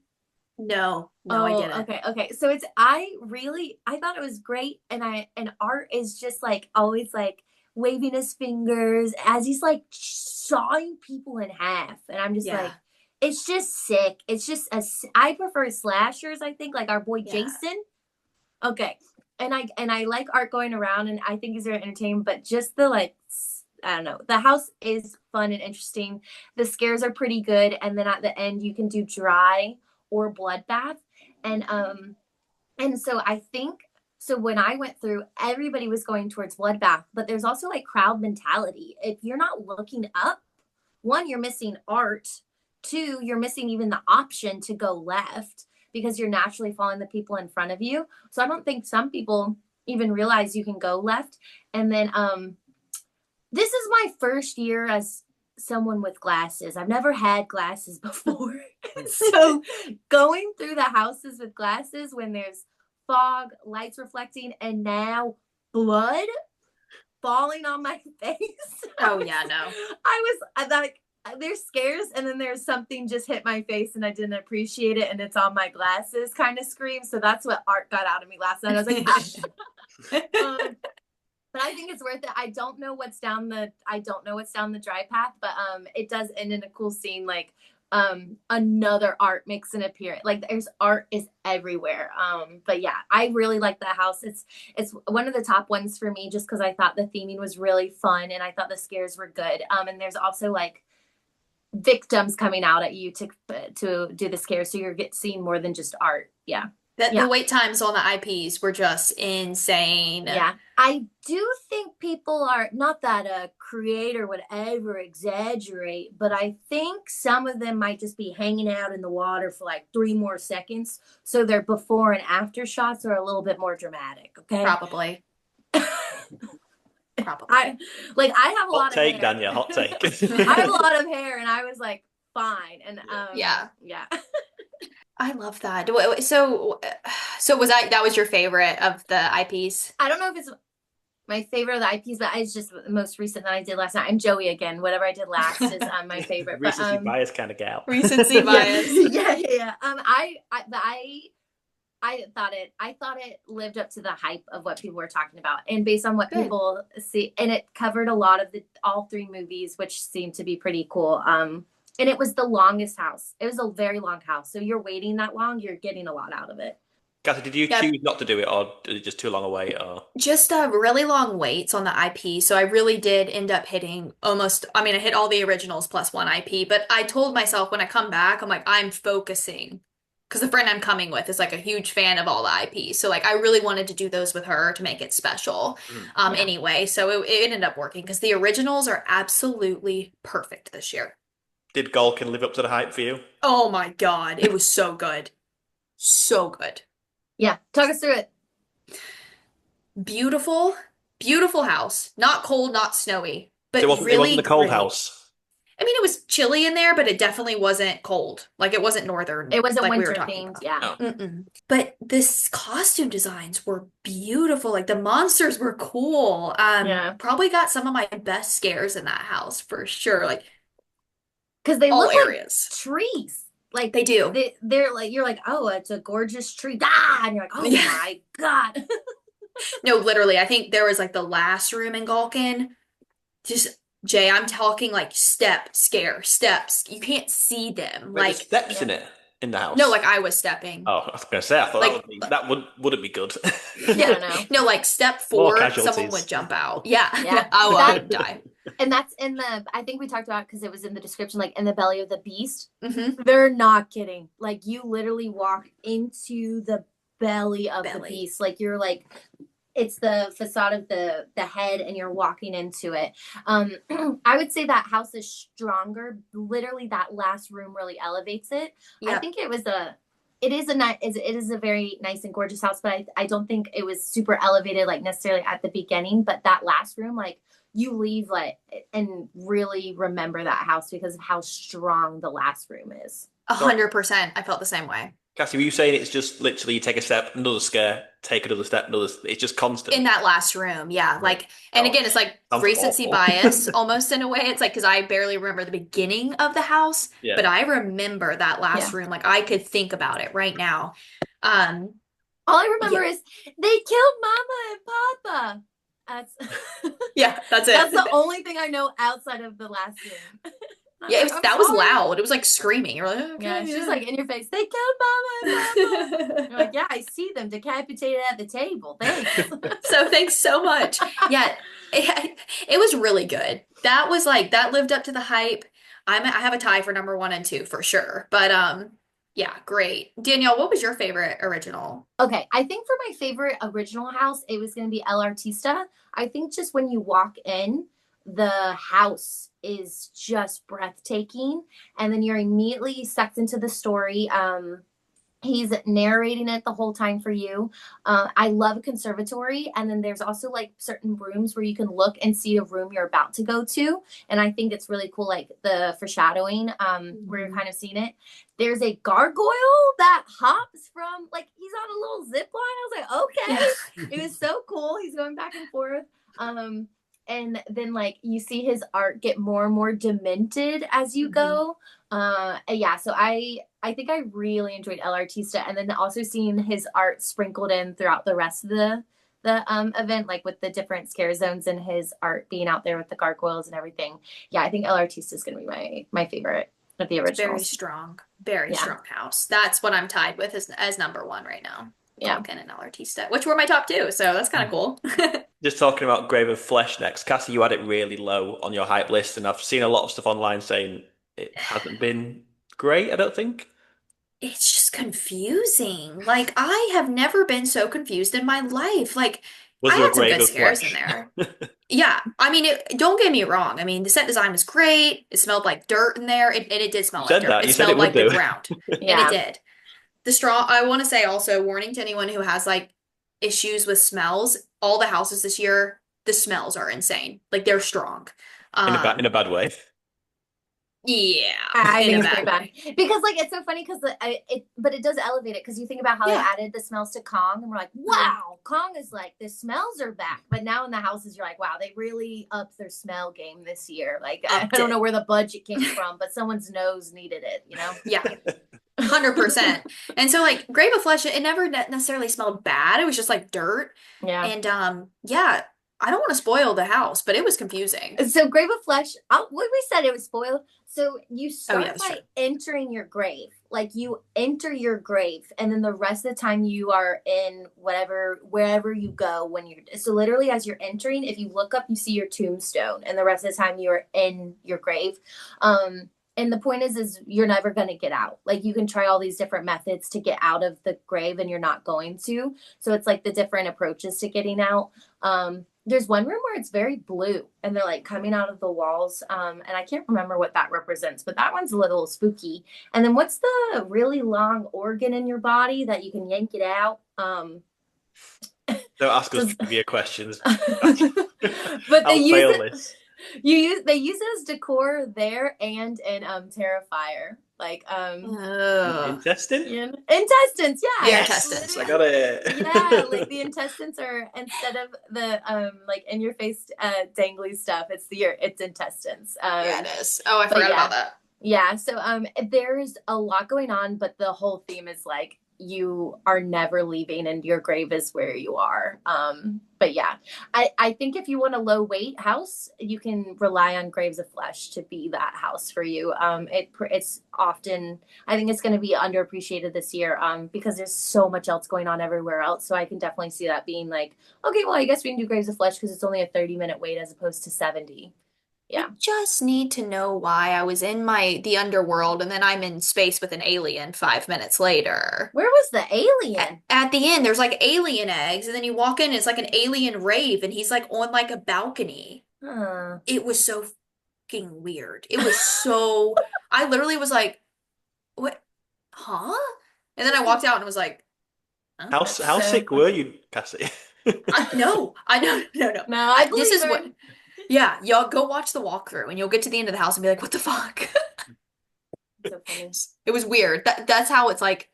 S3: No, I didn't.
S2: Okay. So I thought it was great, and Art is just like always like waving his fingers as he's like sawing people in half, and I'm just
S3: Yeah.
S2: like, it's just sick. It's just I prefer slashers, I think, like our boy
S3: Yeah.
S2: Jason. Okay. And I like art going around, and I think he's very entertaining, but just the like I don't know. The house is fun and interesting. The scares are pretty good, and then at the end you can do dry or bloodbath. And so I think so when I went through, everybody was going towards bloodbath, but there's also like crowd mentality. If you're not looking up, one, you're missing art. Two, you're missing even the option to go left because you're naturally following the people in front of you. So I don't think some people even realize you can go left. And then this is my first year as someone with glasses. I've never had glasses before. So going through the houses with glasses when there's fog, lights reflecting, and now blood falling on my face.
S3: Oh yeah, no.
S2: I like there's scares, and then there's something just hit my face and I didn't appreciate it, and it's on my glasses kind of scream. So that's what art got out of me last night. I was like, but I think it's worth it. I don't know what's down the dry path, but it does end in a cool scene. Like another art makes an appearance. Like there's art is everywhere. But yeah, I really like that house. It's one of the top ones for me just because I thought the theming was really fun and I thought the scares were good. And there's also like victims coming out at you to do the scares, so you're seeing more than just art. Yeah.
S3: The wait times on the IPs were just insane.
S2: Yeah. I do think people are, not that a creator would ever exaggerate, but I think some of them might just be hanging out in the water for like 3 more seconds. So their before and after shots are a little bit more dramatic. Okay.
S3: Probably.
S2: I have a lot of
S1: take,
S2: hair.
S1: Danielle, hot take.
S2: I have a lot of hair and I was like, fine. And
S3: yeah.
S2: I
S3: love that. So was that was your favorite of the IPs?
S2: I don't know if it's my favorite of the IPs, but it's just the most recent that I did last night. I'm Joey again. Whatever I did last is my favorite.
S1: Recency bias kind of gal.
S3: Recency bias.
S2: Yeah. I thought it lived up to the hype of what people were talking about, and based on what people see, and it covered a lot of all 3 movies, which seemed to be pretty cool. And it was the longest house. It was a very long house. So you're waiting that long, you're getting a lot out of it.
S1: Cassie, did you choose not to do it, or is it just too long a wait? Or
S3: just really long waits on the IP. So I really did end up hitting I hit all the originals plus 1 IP, but I told myself when I come back, I'm like, I'm focusing. Because the friend I'm coming with is like a huge fan of all the IPs. So like I really wanted to do those with her to make it special. Anyway, so it ended up working because the originals are absolutely perfect this year.
S1: Did Gulkin live up to the hype for you?
S3: Oh my God. It was so good. So good.
S2: Yeah. Talk us through it.
S3: Beautiful, beautiful house. Not cold, not snowy. But
S1: it wasn't a cold house.
S3: I mean, it was chilly in there, but it definitely wasn't cold. Like it wasn't northern.
S2: It wasn't
S3: like
S2: winter themed. Yeah.
S3: Oh. But this costume designs were beautiful. Like the monsters were cool. Probably got some of my best scares in that house for sure. Like
S2: because they
S3: all
S2: look
S3: areas.
S2: Like trees. Like
S3: they do.
S2: They're like, you're like, oh, it's a gorgeous tree. Ah! And you're like, oh my God.
S3: No, literally. I think there was like the last room in Gulkin. Just Jay, I'm talking like steps. You can't see them.
S1: Wait, like steps in the house.
S3: No, like I was stepping.
S1: Oh, I was gonna say, I thought like, that wouldn't be good.
S2: Yeah,
S3: no, like step 4, someone would jump out. Yeah. I would die.
S2: And that's I think we talked about because it was in the description, like in the belly of the beast.
S3: Mm-hmm.
S2: They're not kidding. Like you literally walk into the belly of the beast. Like you're like, it's the facade of the head and you're walking into it. I would say that house is stronger. Literally that last room really elevates it. Yep. I think it is a very nice and gorgeous house, but I don't think it was super elevated like necessarily at the beginning, but that last room, like you leave like and really remember that house because of how strong the last room is.
S3: 100%. I felt the same way.
S1: Cassie, were you saying it's just literally you take a step, another scare, take another step, it's just constant?
S3: In that last room, yeah. Like, and again, it's like recency bias almost in a way. It's like, because I barely remember the beginning of the house, but I remember that last room. Like, I could think about it right now.
S2: All I remember is they killed Mama and Papa. That's
S3: that's it.
S2: That's the only thing I know outside of the last room.
S3: Yeah,
S2: like, I'm
S3: that was
S2: sorry.
S3: loud. It was like screaming. You're like,
S2: Yeah,
S3: okay,
S2: she's
S3: yeah.
S2: like in your face. They killed Mama and Papa. You're like, yeah, I see them decapitated at the table. Thanks.
S3: So thanks so much. Yeah, it was really good. That was like that lived up to the hype. I have a tie for number one and two for sure. But yeah, great. Danielle, what was your favorite original?
S2: Okay, I think for my favorite original house, it was going to be El Artista. I think just when you walk in, the house is just breathtaking, and then you're immediately sucked into the story. He's narrating it the whole time for you. I love a conservatory, and then there's also like certain rooms where you can look and see a room you're about to go to, and I think it's really cool, like the foreshadowing, where you're
S3: Mhm.
S2: kind of seeing it. There's a gargoyle that hops from like he's on a little zip line. I was like,
S3: Yeah.
S2: okay, it was so cool. He's going back and forth. And then like you see his art get more and more demented as you
S3: Mhm.
S2: go. Yeah, so I think I really enjoyed El Artista, and then also seeing his art sprinkled in throughout the rest of the event, like with the different scare zones and his art being out there with the gargoyles and everything. Yeah, I think El Artista is gonna be my favorite of the
S3: It's
S2: originals.
S3: very
S2: Yeah,
S3: strong house. That's what I'm tied with as number one right now.
S2: yeah.
S3: Vulcan and El Artista, which were my top two, so that's kind of cool.
S1: Just talking about Grave of Flesh next. Cassie, you had it really low on your hype list, and I've seen a lot of stuff online saying it hasn't been great, I don't think.
S3: It's just confusing. Like, I have never been so confused in my life. Like, I
S1: Was there a
S3: had some
S1: Grave
S3: good
S1: of
S3: scares in
S1: Flesh?
S3: there. Yeah, I mean, don't get me wrong. I mean, the set design was great. It smelled like dirt in there, and it did
S1: You
S3: smell like
S1: said
S3: dirt.
S1: that.
S3: It
S1: You said it
S3: smelled
S1: would
S3: like the
S1: do.
S3: ground, and it
S2: Yeah.
S3: did. I want to say also, warning to anyone who has like issues with smells, all the houses this year, the smells are insane. Like, they're strong.
S1: In a
S3: Um,
S1: bad way.
S3: yeah,
S2: I
S3: in
S2: think
S3: a
S2: it's pretty
S3: bad
S2: bad
S3: way.
S2: because like it's so funny because but it does elevate it because you think about how they
S3: Yeah.
S2: added the smells to Kong and we're like,
S3: Mhm.
S2: wow, Kong is like the smells are back. But now in the houses, you're like, wow, they really upped their smell game this year. Like I
S3: Upped
S2: don't know
S3: it.
S2: where the budget came from, but someone's nose needed it, you know?
S3: Yeah. 100%. And so like Grave of Flesh, it never necessarily smelled bad. It was just like dirt.
S2: Yeah.
S3: And yeah, I don't want to spoil the house, but it was confusing.
S2: So Grave of Flesh, what we said it was spoiled. So you
S3: Oh yeah,
S2: start
S3: that's true.
S2: by entering your grave. Like you enter your grave, and then the rest of the time you are in wherever you go when you're so literally as you're entering, if you look up, you see your tombstone, and the rest of the time you are in your grave. And the point is you're never gonna get out. Like you can try all these different methods to get out of the grave, and you're not going to. So it's like the different approaches to getting out. There's one room where it's very blue and they're like coming out of the walls. And I can't remember what that represents, but that one's a little spooky. And then what's the really long organ in your body that you can yank it out?
S1: Don't ask us
S2: So,
S1: trivia questions.
S2: but they
S1: I'll
S2: use
S1: fail
S2: it.
S1: this.
S2: They use it as decor there and in Terrifier. Like
S3: Oh,
S1: Intestine?
S2: intestines,
S3: the
S2: yeah.
S3: intestines,
S1: Yes, I
S3: yeah.
S1: got
S2: Yeah, like
S1: it.
S2: the intestines are instead of the like in your face dangly stuff, it's intestines.
S3: Yeah, it is. Oh, I
S2: But
S3: forgot
S2: yeah.
S3: about that.
S2: Yeah, so there's a lot going on, but the whole theme is like you are never leaving and your grave is where you are. But yeah, I think if you want a low weight house, you can rely on Graves of Flesh to be that house for you. It's often I think it's going to be underappreciated this year because there's so much else going on everywhere else. So I can definitely see that being like, okay, well, I guess we can do Graves of Flesh because it's only a 30-minute wait as opposed to 70.
S3: I
S2: Yeah.
S3: just need to know why I was in the underworld and then I'm in space with an alien 5 minutes later.
S2: Where was the alien?
S3: At the end, there's like alien eggs, and then you walk in, it's like an alien rave, and he's like on like a balcony.
S2: Huh.
S3: It was so fucking weird. It was so, I literally was like, what? Huh? And then I walked out and was like, oh,
S1: How
S2: So
S1: sick were you, Cassie?
S3: no, I know, no, no.
S2: no, I
S3: This
S2: believe
S3: is
S2: her.
S3: what, yeah, y'all go watch the walkthrough, and you'll get to the end of the house and be like, what the fuck?
S2: So funny.
S3: It was weird. That's how it's like,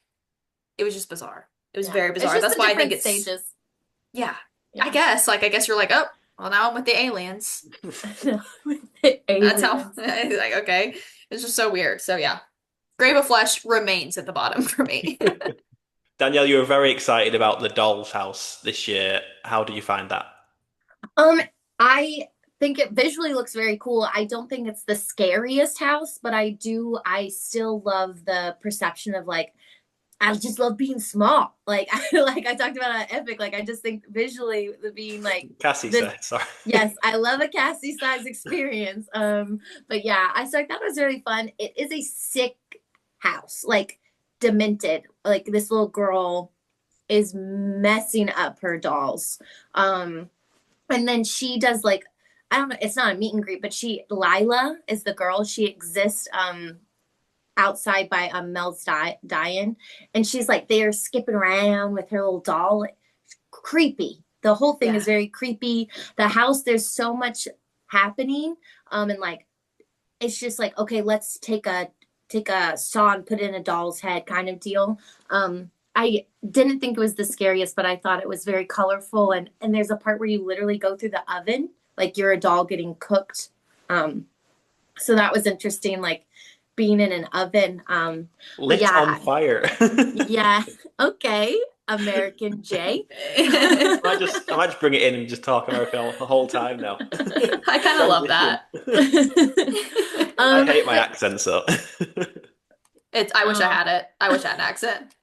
S3: it was just bizarre. It was
S2: Yeah.
S3: very
S2: It's
S3: bizarre.
S2: just
S3: That's
S2: the
S3: why I think
S2: different
S3: it's,
S2: stages.
S3: yeah,
S2: Yeah.
S3: I guess you're like, oh, well, now I'm with the aliens.
S2: The
S3: That's how,
S2: aliens.
S3: like, okay. It's just so weird. So, yeah. Grave of Flesh remains at the bottom for me.
S1: Danielle, you were very excited about the Doll's House this year. How do you find that?
S2: Um, I think it visually looks very cool. I don't think it's the scariest house, but I still love the perception of like, I just love being small. Like I talked about on Epic. Like I just think visually the being like
S1: Cassie
S2: the
S1: said, sorry.
S2: yes, I love a Cassie size experience. But yeah, I thought that was really fun. It is a sick house, like demented. Like this little girl is messing up her dolls. And then she does like I don't know, it's not a meet and greet, but Lila is the girl. She exists outside by Mel's dying, and she's like they're skipping around with her little doll. Creepy. The whole thing is
S3: Yeah.
S2: very creepy. The house, there's so much happening, and like it's just like okay, let's take a saw and put it in a doll's head kind of deal. I didn't think it was the scariest, but I thought it was very colorful, and there's a part where you literally go through the oven, like you're a doll getting cooked. So that was interesting, like being in an oven. But
S1: Lit on
S2: yeah,
S1: fire.
S2: yeah, okay, American J.
S1: I might just bring it in and just talk American the whole time now.
S3: I kind of love
S1: Transition.
S3: that.
S1: I hate my
S2: But
S1: accent, so.
S3: I wish I had it. I wish I had an accent.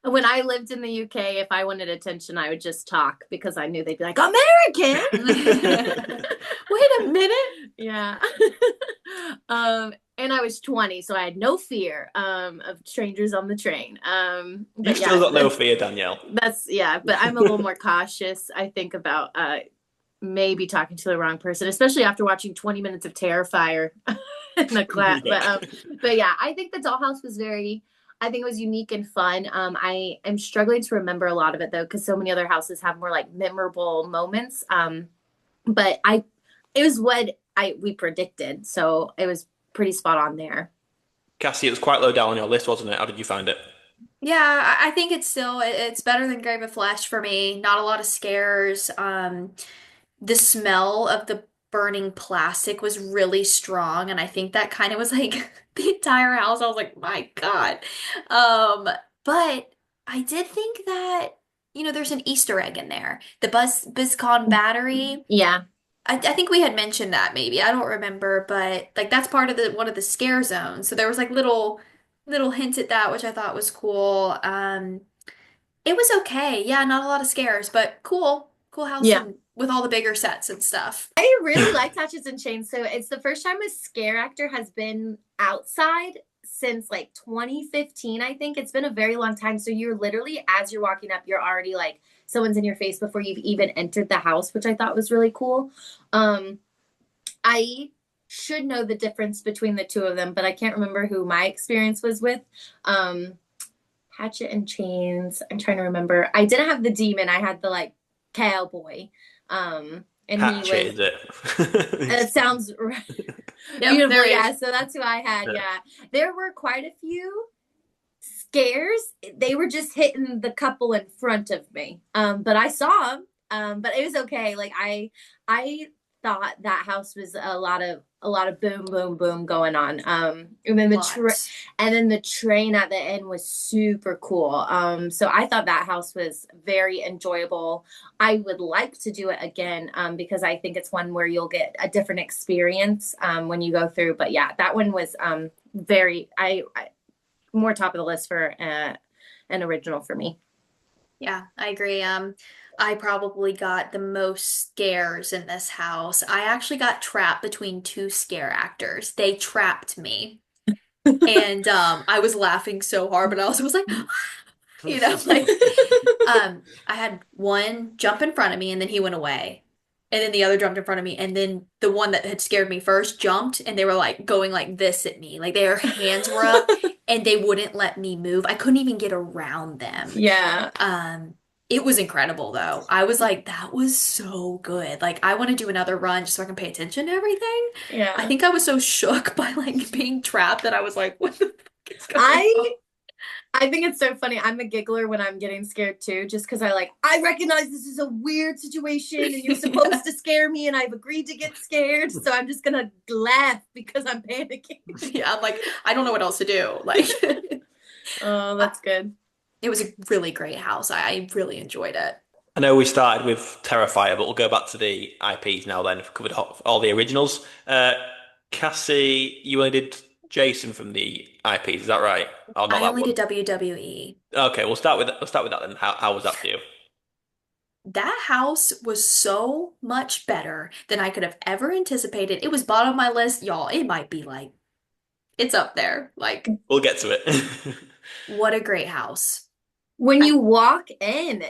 S2: when I lived in the UK, if I wanted attention, I would just talk because I knew they'd be like, American.
S3: Wait a minute.
S2: Yeah. And I was 20, so I had no fear of strangers on the train.
S1: You
S2: But
S1: still
S2: yeah,
S1: got no fear, Danielle.
S2: but I'm a little more cautious, I think, about maybe talking to the wrong person, especially after watching 20 minutes of Terrifier in the class.
S1: Yeah.
S2: But yeah, I think the dollhouse was I think it was unique and fun. I am struggling to remember a lot of it though, because so many other houses have more like memorable moments. But it was what we predicted, so it was pretty spot on there.
S1: Cassie, it was quite low down on your list, wasn't it? How did you find it?
S3: Yeah, I think it's better than Grave of Flesh for me. Not a lot of scares. The smell of the burning plastic was really strong, and I think that kind of was like the entire house. I was like, my God. Um, but I did think that, there's an Easter egg in there. The BuzzCon battery.
S2: Yeah.
S3: I think we had mentioned that maybe. I don't remember, but like that's part of the one of the scare zones. So there was like little hints at that, which I thought was cool. It was okay. Yeah, not a lot of scares, but cool. Cool house
S2: Yeah.
S3: and with all the bigger sets and stuff.
S2: I really like Hatchets and Chains. So it's the first time a scare actor has been outside since like 2015, I think. It's been a very long time. So you're literally, as you're walking up, you're already like someone's in your face before you've even entered the house, which I thought was really cool. I should know the difference between the two of them, but I can't remember who my experience was with. Hatchet and Chains. I'm trying to remember. I didn't have the demon. I had the like cowboy. And
S1: Hatchet, is it?
S2: it sounds right.
S3: Yep,
S2: Beautiful.
S3: there he
S2: Yeah,
S3: is.
S2: so that's who I had.
S1: Yeah.
S2: Yeah. There were quite a few scares. They were just hitting the couple in front of me. But I saw them. But it was okay. Like I thought that house was a lot of boom, boom, boom going on. And then the train at the end was super cool. So I thought that house was very enjoyable. I would like to do it again because I think it's one where you'll get a different experience when you go through. But yeah, that one was very more top of the list for an original for me.
S3: Yeah, I agree. I probably got the most scares in this house. I actually got trapped between two scare actors. They trapped me. And I was laughing so hard, but I also was like, like I had one jump in front of me and then he went away. And then the other jumped in front of me, and then the one that had scared me first jumped, and they were like going like this at me. Like their hands were up and they wouldn't let me move. I couldn't even get around them.
S2: Yeah.
S3: It was incredible though. I was like, that was so good. Like I want to do another run just so I can pay attention to everything.
S2: Yeah.
S3: I think I was so shook by like being trapped that I was like, what the fuck is going on?
S2: I think it's so funny. I'm a giggler when I'm getting scared too, just because I recognize this is a weird situation and you're supposed to scare me and I've agreed to get scared. So I'm just gonna laugh because I'm panicking.
S3: Yeah, I'm like, I don't know what else to do. Like,
S2: oh, that's good.
S3: It was a really great house. I really enjoyed it.
S1: I know we started with Terrifier, but we'll go back to the IPs now then. We've covered all the originals. Cassie, you only did Jason from the IPs, is that right? Oh, not
S3: I
S1: that
S3: only
S1: one.
S3: did WWE.
S1: Okay, we'll start with that then. How was that for you?
S3: That house was so much better than I could have ever anticipated. It was bottom of my list, y'all. It might be like it's up there. Like,
S1: We'll get to it.
S3: what a great house.
S2: When
S3: I
S2: you walk in,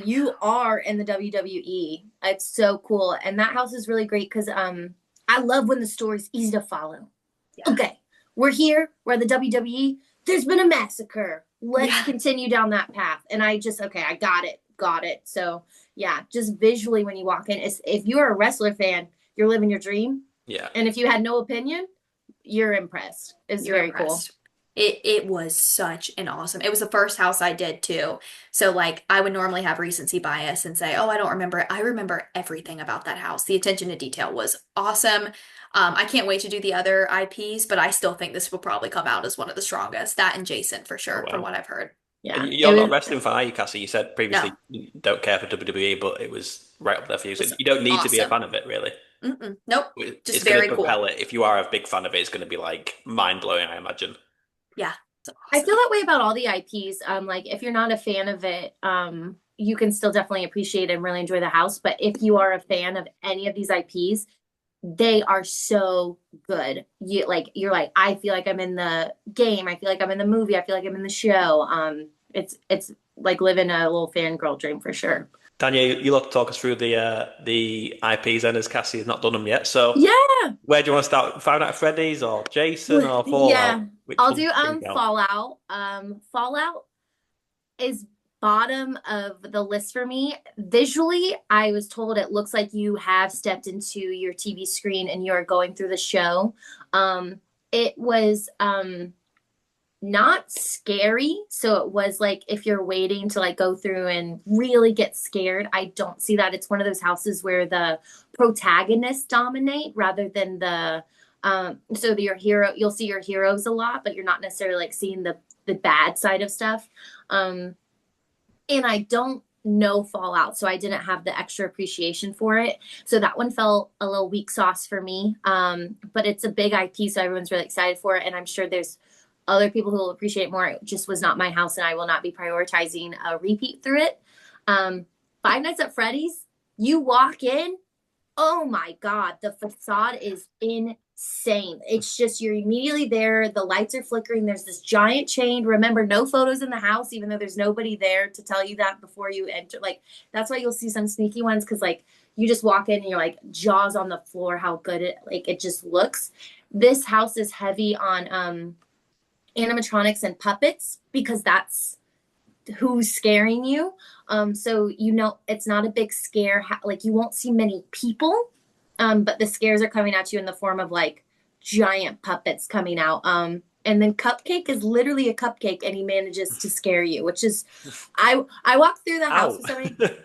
S2: you are in the WWE. It's so cool. And that house is really great because I love when the story's easy to follow.
S3: yeah.
S2: Okay, we're here, we're at the WWE. There's been a massacre. Let's
S3: Yeah.
S2: continue down that path. And okay, I got it. Got it. So yeah, just visually when you walk in, if you're a wrestler fan, you're living your dream.
S1: Yeah.
S2: And if you had no opinion, you're impressed. It's
S3: You're
S2: very cool.
S3: impressed. It was such an awesome. It was the first house I did too. So like I would normally have recency bias and say, "Oh, I don't remember it." I remember everything about that house. The attention to detail was awesome. I can't wait to do the other IPs, but I still think this will probably come out as one of the strongest. That and Jason for
S1: Oh
S3: sure, from
S1: wow.
S3: what I've heard.
S1: And
S2: Yeah,
S1: you're
S2: it
S1: not a
S2: was
S1: wrestling fan, are you, Cassie? You said
S3: No,
S1: previously you don't care for WWE, but it was right up there for you.
S3: it
S1: So
S3: was
S1: you don't need to be a
S3: awesome.
S1: fan of it, really.
S3: Nope. Just
S1: It's going to
S3: very
S1: propel
S3: cool.
S1: it. If you are a big fan of it, it's going to be like mind blowing, I imagine.
S3: Yeah, it's
S2: I feel
S3: awesome.
S2: that way about all the IPs. Like if you're not a fan of it, you can still definitely appreciate and really enjoy the house. But if you are a fan of any of these IPs, they are so good. You're like, I feel like I'm in the game. I feel like I'm in the movie. I feel like I'm in the show. It's like living a little fangirl dream for sure.
S1: Daniel, you'll have to talk us through the IPs then, as Cassie has not done them yet. So
S2: Yeah.
S1: where do you want to start? Five Nights at Freddy's or Jason or
S2: Yeah.
S1: Fallout? Which
S2: I'll
S1: one
S2: do
S1: brings you out?
S2: Fallout. Fallout is bottom of the list for me. Visually, I was told it looks like you have stepped into your TV screen and you're going through the show. It was not scary, so it was like if you're waiting to like go through and really get scared, I don't see that. It's one of those houses where the protagonists dominate rather than your hero, you'll see your heroes a lot, but you're not necessarily like seeing the bad side of stuff. um and I don't know Fallout, so I didn't have the extra appreciation for it. So that one felt a little weak sauce for me. But it's a big IP, so everyone's really excited for it, and I'm sure there's other people who will appreciate it more. It just was not my house, and I will not be prioritizing a repeat through it. Five Nights at Freddy's, you walk in, oh my God, the facade is insane. It's just you're immediately there. The lights are flickering. There's this giant chain. Remember, no photos in the house, even though there's nobody there to tell you that before you enter. Like, that's why you'll see some sneaky ones because, like, you just walk in and you're like, jaws on the floor, how good it just looks. This house is heavy on animatronics and puppets because that's who's scaring you. So it's not a big scare. Like you won't see many people, but the scares are coming at you in the form of like giant puppets coming out. And then Cupcake is literally a cupcake, and he manages to scare you, which is, I walked through the house
S1: Ow.
S2: with somebody.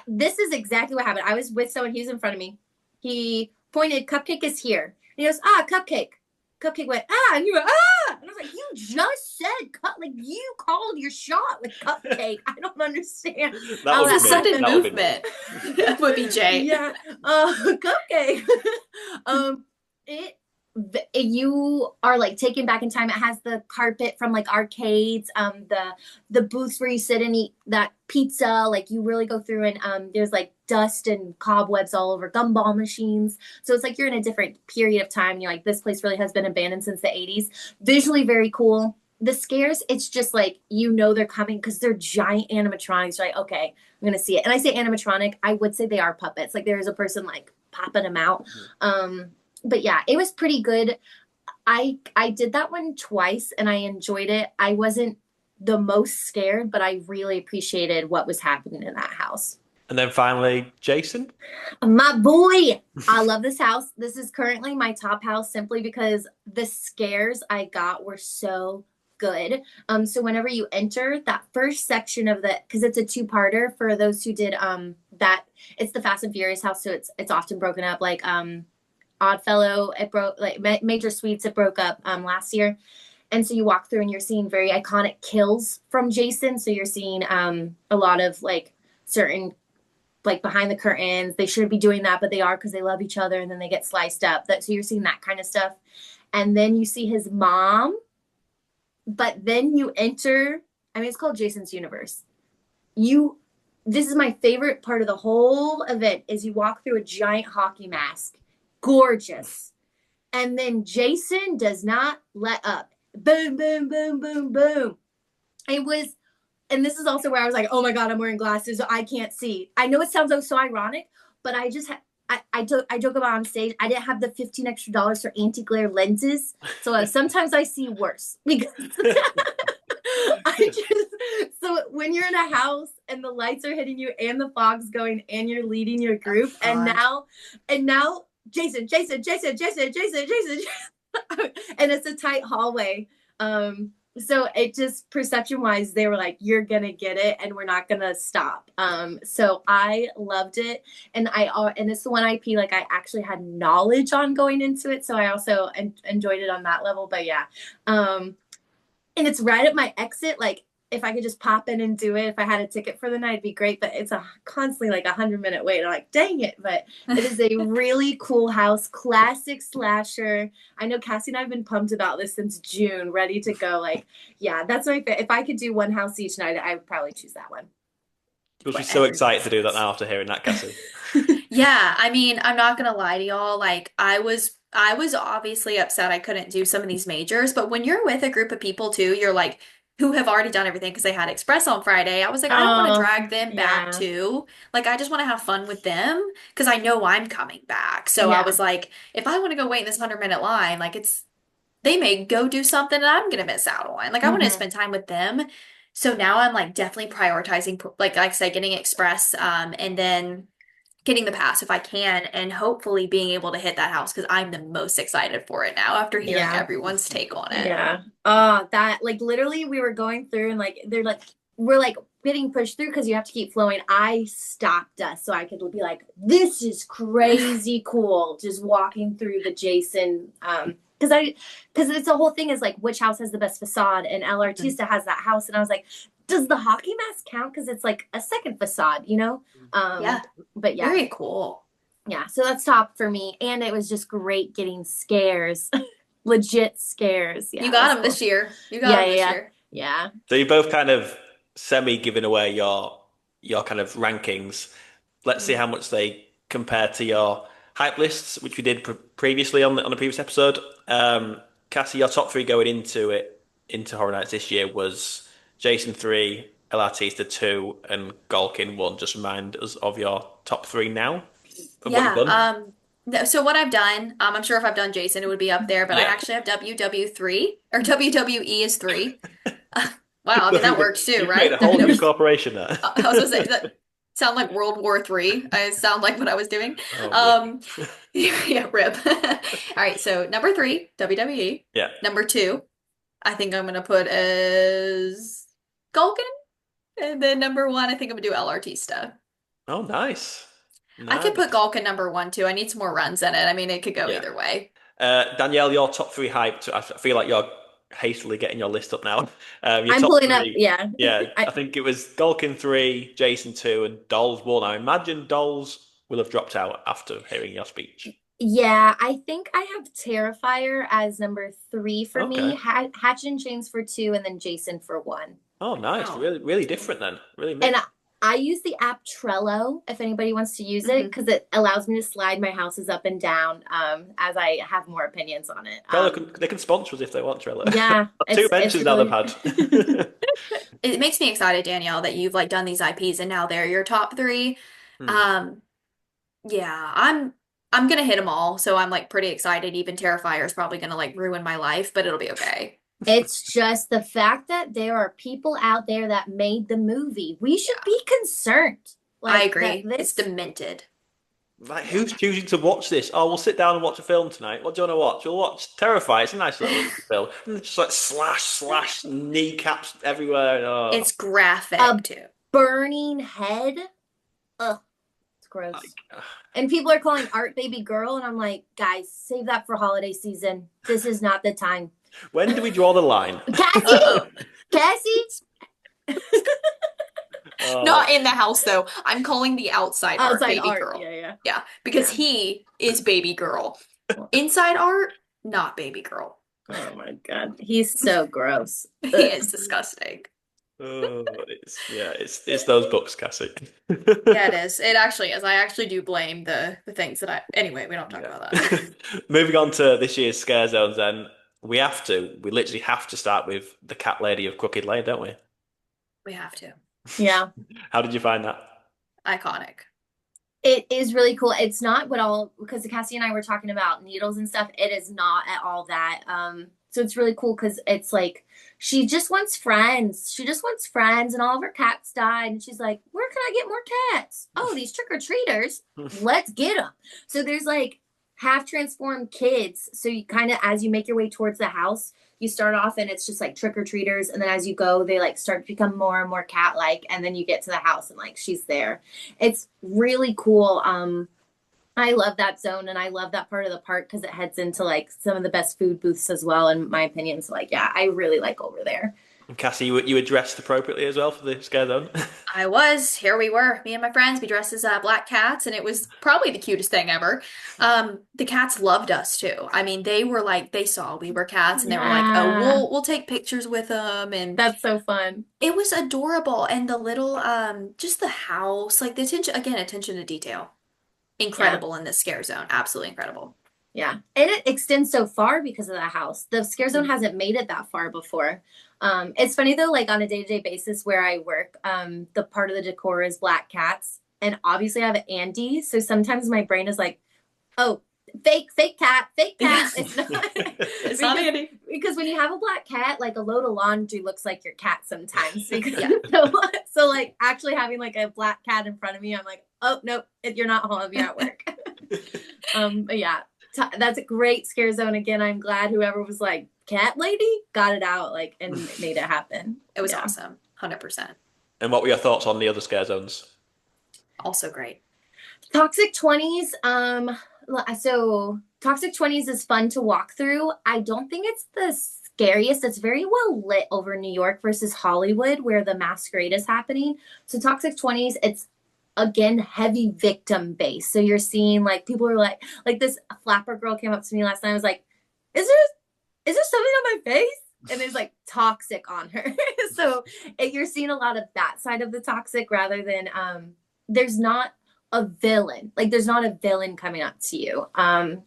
S2: This is exactly what happened. I was with someone. He was in front of me. He pointed, "Cupcake is here." And he goes, "Ah, Cupcake." Cupcake went, "Ah," and you went, "Ah," and I was like, "You just said like you called your shot with Cupcake." I don't understand
S1: That
S2: how
S1: would
S3: It's a
S1: be
S2: that
S1: me.
S3: sudden
S2: happened.
S1: That would be me.
S3: movement. That would be Jay.
S2: Yeah, Cupcake. um, it you are like taken back in time. It has the carpet from like arcades, the booths where you sit and eat that pizza. Like you really go through and there's like dust and cobwebs all over, gumball machines. So it's like you're in a different period of time. You're like, this place really has been abandoned since the 80s. Visually very cool. The scares, it's just like they're coming because they're giant animatronics. You're like, okay, I'm gonna see it. And I say animatronic, I would say they are puppets. Like there is a person like popping them out. But yeah, it was pretty good. I did that one twice and I enjoyed it. I wasn't the most scared, but I really appreciated what was happening in that house.
S1: And then finally, Jason.
S2: My boy, I love this house. This is currently my top house simply because the scares I got were so good. So whenever you enter that first section of because it's a two-parter for those who did that, it's the Fast and Furious house, so it's often broken up like Oddfellow, it broke like Major Suites, it broke up last year. And so you walk through and you're seeing very iconic kills from Jason. So you're seeing a lot of like certain like behind the curtains. They shouldn't be doing that, but they are because they love each other, and then they get sliced up. So you're seeing that kind of stuff. And then you see his mom, but then you enter, I mean, it's called Jason's Universe. This is my favorite part of the whole event is you walk through a giant hockey mask. Gorgeous. And then Jason does not let up. Boom, boom, boom, boom, boom. It was, and this is also where I was like, oh my God, I'm wearing glasses. So I can't see. I know it sounds so ironic, but I just, I joke about on stage, I didn't have the $15 extra for anti-glare lenses. So sometimes I see worse because so when you're in a house and the lights are hitting you and the fog's going and you're leading your group and now Jason, and it's a tight hallway. So it just perception wise, they were like, you're going to get it and we're not going to stop. So I loved it. And it's the one IP, like I actually had knowledge on going into it. So I also enjoyed it on that level, but yeah. And it's right at my exit. Like if I could just pop in and do it, if I had a ticket for the night, it'd be great. But it's constantly like 100-minute wait. I'm like, dang it. But it is a really cool house, classic slasher. I know Cassie and I have been pumped about this since June, ready to go. Like, yeah, that's my favorite. If I could do one house each night, I would probably choose that one.
S1: You'll be so excited to do that now after hearing that, Cassie.
S3: Yeah, I mean, I'm not gonna lie to y'all. Like, I was obviously upset I couldn't do some of these majors, but when you're with a group of people too, you're like, who have already done everything because they had Express on Friday. I was like, I don't want to drag them back too. Like, I just want to have fun with them because I know I'm coming back. So I was like, if I want to go wait in this 100-minute line, like they may go do something and I'm gonna miss out on. Like, I want to spend time with them. So now I'm like definitely prioritizing, like I said, getting Express, and then getting the pass if I can, and hopefully being able to hit that house because I'm the most excited for it now after hearing everyone's take on it.
S2: Yeah. That like literally we were going through and like we're like getting pushed through because you have to keep flowing. I stopped us so I could be like, this is crazy cool. Just walking through the Jason because it's the whole thing is like which house has the best facade, and El Artista has that house, and I was like, does the hockey mask count? Because it's like a second facade, you know?
S3: Yeah.
S2: But yeah.
S3: Very cool.
S2: Yeah. So that's top for me. And it was just great getting scares. Legit scares. Yeah.
S3: You got them this year. You got them this year.
S2: Yeah.
S1: So you're both kind of semi-giving away your kind of rankings. Let's see how much they compare to your hype lists, which we did previously on the previous episode. Cassie, your top three going into Horror Nights this year was Jason 3, El Artista 2, and Galkin 1. Just remind us of your top three now.
S3: So what I've done, I'm sure if I've done Jason, it would be up there, but I actually have WW3, or WWE is 3. Wow, I mean, that works too, right?
S1: Made a whole new corporation there.
S3: I was going to say, does that sound like World War III? I sound like what I was doing. Yeah, rip. All right, so number 3, WWE.
S1: Yeah.
S3: Number 2, I think I'm going to put as Galkin. And then number 1, I think I'm going to do El Artista.
S1: Oh, nice.
S3: I could put Galkin number 1 too. I need some more runs in it. I mean, it could go either way.
S1: Danielle, your top 3 hyped. I feel like you're hastily getting your list up now.
S2: I'm pulling 3, up, yeah.
S1: Yeah, I think it was Galkin 3, Jason 2, and Dolls 1. I imagine Dolls will have dropped out after hearing your speech.
S2: Yeah, I think I have Terrifier as number 3 for me, Hatchet and Chains for 2, and then Jason for 1.
S1: Oh, nice. Wow. Really, really different then. Really
S2: mixed. And I use the app Trello if anybody wants to use it because it allows me to slide my houses up and down as I have more opinions on it.
S1: They can sponsor us if they want Trello.
S2: Yeah.
S1: 2 mentions now they've had.
S3: It makes me excited, Danielle, that you've like done these IPs and now they're your top 3. Yeah, I'm gonna hit them all, so I'm like pretty excited. Even Terrifier is probably gonna like ruin my life, but it'll be okay.
S2: It's just the fact that there are people out there that made the movie. We should be concerned.
S3: Like, I agree. It's demented.
S1: Like, who's choosing to watch this? Oh, we'll sit down and watch a film tonight. What do you want to watch? We'll watch Terrify. It's a nice little film. Just like slash, kneecaps everywhere. Oh.
S3: It's graphic too.
S2: Burning head. Ugh. It's gross. And people are calling Art Baby Girl, and I'm like, guys, save that for holiday season. This is not the time.
S1: When do we draw the line?
S2: Cassie? Cassie?
S1: Oh,
S3: Not in the house though. I'm calling the outside art
S2: Outside
S3: baby
S2: art.
S3: girl.
S2: Yeah, yeah.
S3: Yeah, because
S2: Yeah.
S3: he is baby girl. Inside art, not baby girl.
S2: Oh my God. He's so gross.
S3: He
S2: Ugh.
S3: is disgusting.
S1: it's those books, Cassie.
S3: Yeah, it is. It actually is. I actually do blame the things that I. Anyway, we don't talk
S1: Yeah.
S3: about that.
S1: Moving on to this year's scare zones, then we literally have to start with the cat lady of Crooked Lane, don't we?
S3: We have to.
S2: Yeah.
S1: How did you find that?
S3: Iconic.
S2: It is really cool. It's not what all because Cassie and I were talking about needles and stuff. It is not at all that. So it's really cool because it's like she just wants friends. She just wants friends, and all of her cats died. And she's like, "Where can I get more cats? Oh, these trick or treaters. Let's get them." So there's like half transformed kids. So you kind of as you make your way towards the house, you start off and it's just like trick or treaters, and then as you go, they like start to become more and more cat like, and then you get to the house and like she's there. It's really cool. I love that zone and I love that part of the park because it heads into like some of the best food booths as well, in my opinion. So like, yeah, I really like over there.
S1: And Cassie, you were dressed appropriately as well for the scare zone.
S3: I was. Here we were. Me and my friends. We dressed as black cats, and it was probably the cutest thing ever. The cats loved us too. I mean, they were like, they saw we were cats, and they were like, "Oh,
S2: Yeah,
S3: we'll take pictures with them." And
S2: that's so fun.
S3: it was adorable. And the little, just the house, like the attention to detail,
S2: Yeah.
S3: incredible in this scare zone. Absolutely incredible.
S2: Yeah. And it extends so far because of the house. The scare zone
S3: Mhm.
S2: hasn't made it that far before. It's funny though, like on a day-to-day basis where I work, the part of the decor is black cats. And obviously I have Andy. So sometimes my brain is like, oh, fake cat, fake cat.
S3: Yeah.
S2: It's not
S3: It's not
S2: because,
S3: Andy.
S2: because when you have a black cat, like a load of laundry looks like your cat sometimes. Because
S3: Yeah.
S2: so like actually having like a black cat in front of me, I'm like, oh nope, you're not home, you're at work. But yeah, that's a great scare zone. Again, I'm glad whoever was like cat lady got it out like and made it happen.
S3: It was
S2: Yeah.
S3: awesome. 100%.
S1: And what were your thoughts on the other scare zones?
S3: Also great.
S2: Toxic 20s. So Toxic 20s is fun to walk through. I don't think it's the scariest. It's very well lit over New York versus Hollywood, where the masquerade is happening. So Toxic 20s, it's again heavy victim based. So you're seeing like people are like this flapper girl came up to me last night. I was like, is there something on my face? And there's like toxic on her. So you're seeing a lot of that side of the toxic rather than there's not a villain. Like there's not a villain coming up to you. And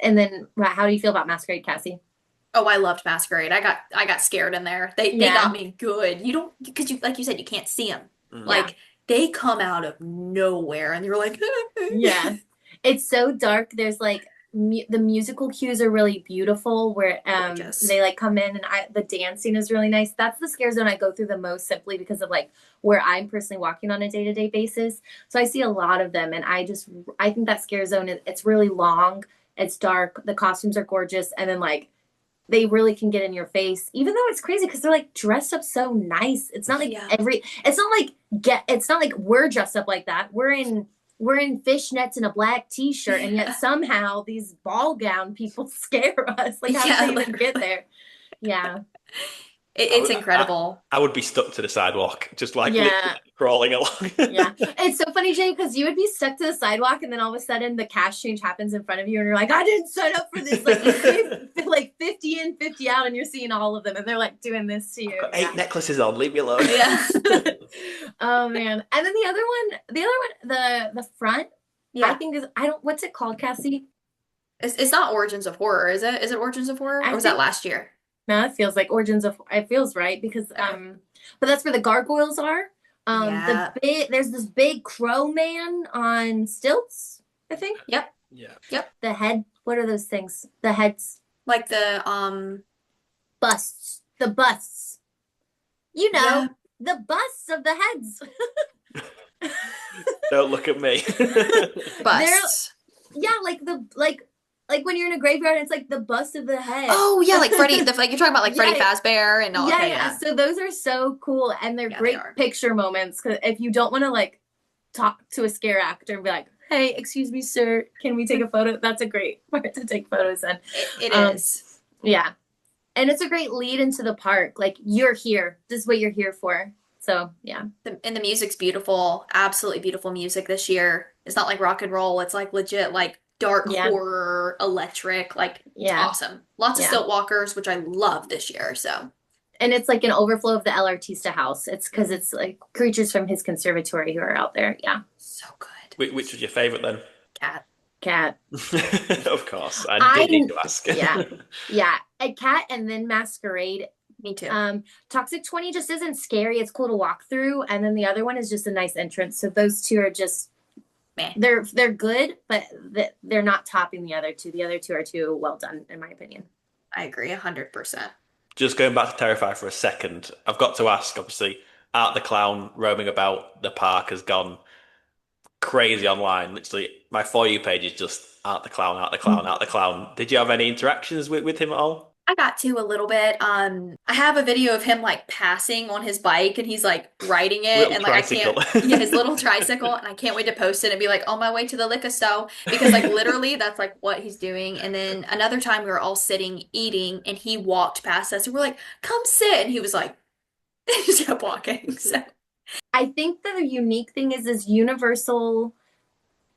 S2: then how do you feel about Masquerade, Cassie?
S3: Oh, I loved Masquerade. I got scared in there. They
S2: Yeah.
S3: got me good. You don't because you like you said you can't see them.
S1: Mm.
S3: Like they come out of nowhere and you're like
S2: Yeah. It's so dark. There's like the musical cues are really beautiful where
S3: Gorgeous.
S2: they like come in and the dancing is really nice. That's the scare zone I go through the most simply because of like where I'm personally walking on a day-to-day basis. So I see a lot of them and I think that scare zone it's really long, it's dark, the costumes are gorgeous, and then like they really can get in your face, even though it's crazy because they're like dressed up so nice. It's not like
S3: Yeah.
S2: it's not like we're dressed up like that. We're in fishnets and a black t-shirt, and yet somehow these ball gown people scare us. Like, how
S3: Yeah,
S2: did they even get
S3: literally.
S2: there? Yeah.
S3: It's incredible.
S1: I would be stuck to the sidewalk, just like
S2: Yeah.
S1: literally crawling along.
S2: Yeah. It's so funny, Jay, because you would be stuck to the sidewalk, and then all of a sudden the cash change happens in front of you, and you're like, I didn't sign up for this. Like 50 in, 50 out, and you're seeing all of them, and they're like doing this to you.
S1: Got 8 necklaces on, leave me alone.
S3: Yeah.
S2: Oh man. And then the other one, the front, I
S3: Yeah.
S2: think what's it called, Cassie?
S3: It's not Origins of Horror, is it? Is it Origins of Horror?
S2: I
S3: Or was that
S2: think-
S3: last year?
S2: No, it feels like it feels right because but that's where the gargoyles are.
S3: Yeah.
S2: There's this big crow man on stilts, I think.
S3: Yep.
S1: Yeah.
S2: The head, what are those things? The heads,
S3: Like the
S2: busts. The busts. You know,
S3: Yeah.
S2: the busts of the heads.
S1: Don't look at me.
S3: busts.
S2: Yeah, like when you're in a graveyard, it's like the bust of the head.
S3: Oh yeah, like Freddy. Like you're talking about like Freddy
S2: Yeah.
S3: Fazbear and all.
S2: Yeah,
S3: Okay,
S2: yeah. So those are so cool, and they're
S3: Yeah, they
S2: great
S3: are.
S2: picture moments. Because if you don't want to like talk to a scare actor and be like, "Hey, excuse me, sir, can we take a photo?" That's a great part to take photos in.
S3: It
S2: Um,
S3: is.
S2: Yeah, and it's a great lead into the park. Like you're here. This is what you're here for. So yeah.
S3: And the music's beautiful, absolutely beautiful music this year. It's not like rock and roll. It's like legit, like dark
S2: Yeah.
S3: horror, electric. Like it's
S2: Yeah.
S3: awesome. Lots of
S2: Yeah.
S3: stilt walkers, which I love this year. So
S2: And it's like an overflow of the El Artista house. It's because it's like creatures from his conservatory who are out there. Yeah.
S3: so good.
S1: Which was your favorite then?
S3: Cat.
S2: Cat.
S1: Of course, I did need
S2: I
S1: to ask.
S2: yeah. Yeah. A cat and then Masquerade.
S3: Me too.
S2: Toxic 20 just isn't scary. It's cool to walk through. And then the other one is just a nice entrance. So those two are just
S3: Meh.
S2: they're good, but they're not topping the other two. The other two are too well done, in my opinion.
S3: I agree 100%.
S1: Just going back to Terrifier for a second, I've got to ask, obviously, Art the Clown roaming about the park has gone crazy online. Literally, my For You page is just Art the Clown, Art the Clown, Art the Clown. Did you have any interactions with him at all?
S3: I got to a little bit. I have a video of him like passing on his bike and he's like riding it
S1: Little
S3: and like
S1: tricycle.
S3: I can't yeah, his little tricycle and I can't wait to post it and be like on my way to the liquor store because like literally that's like what he's doing. And then another time we were all sitting eating and he walked past us and we're like, come sit and he was like he just kept walking. So
S2: I think the unique thing is Universal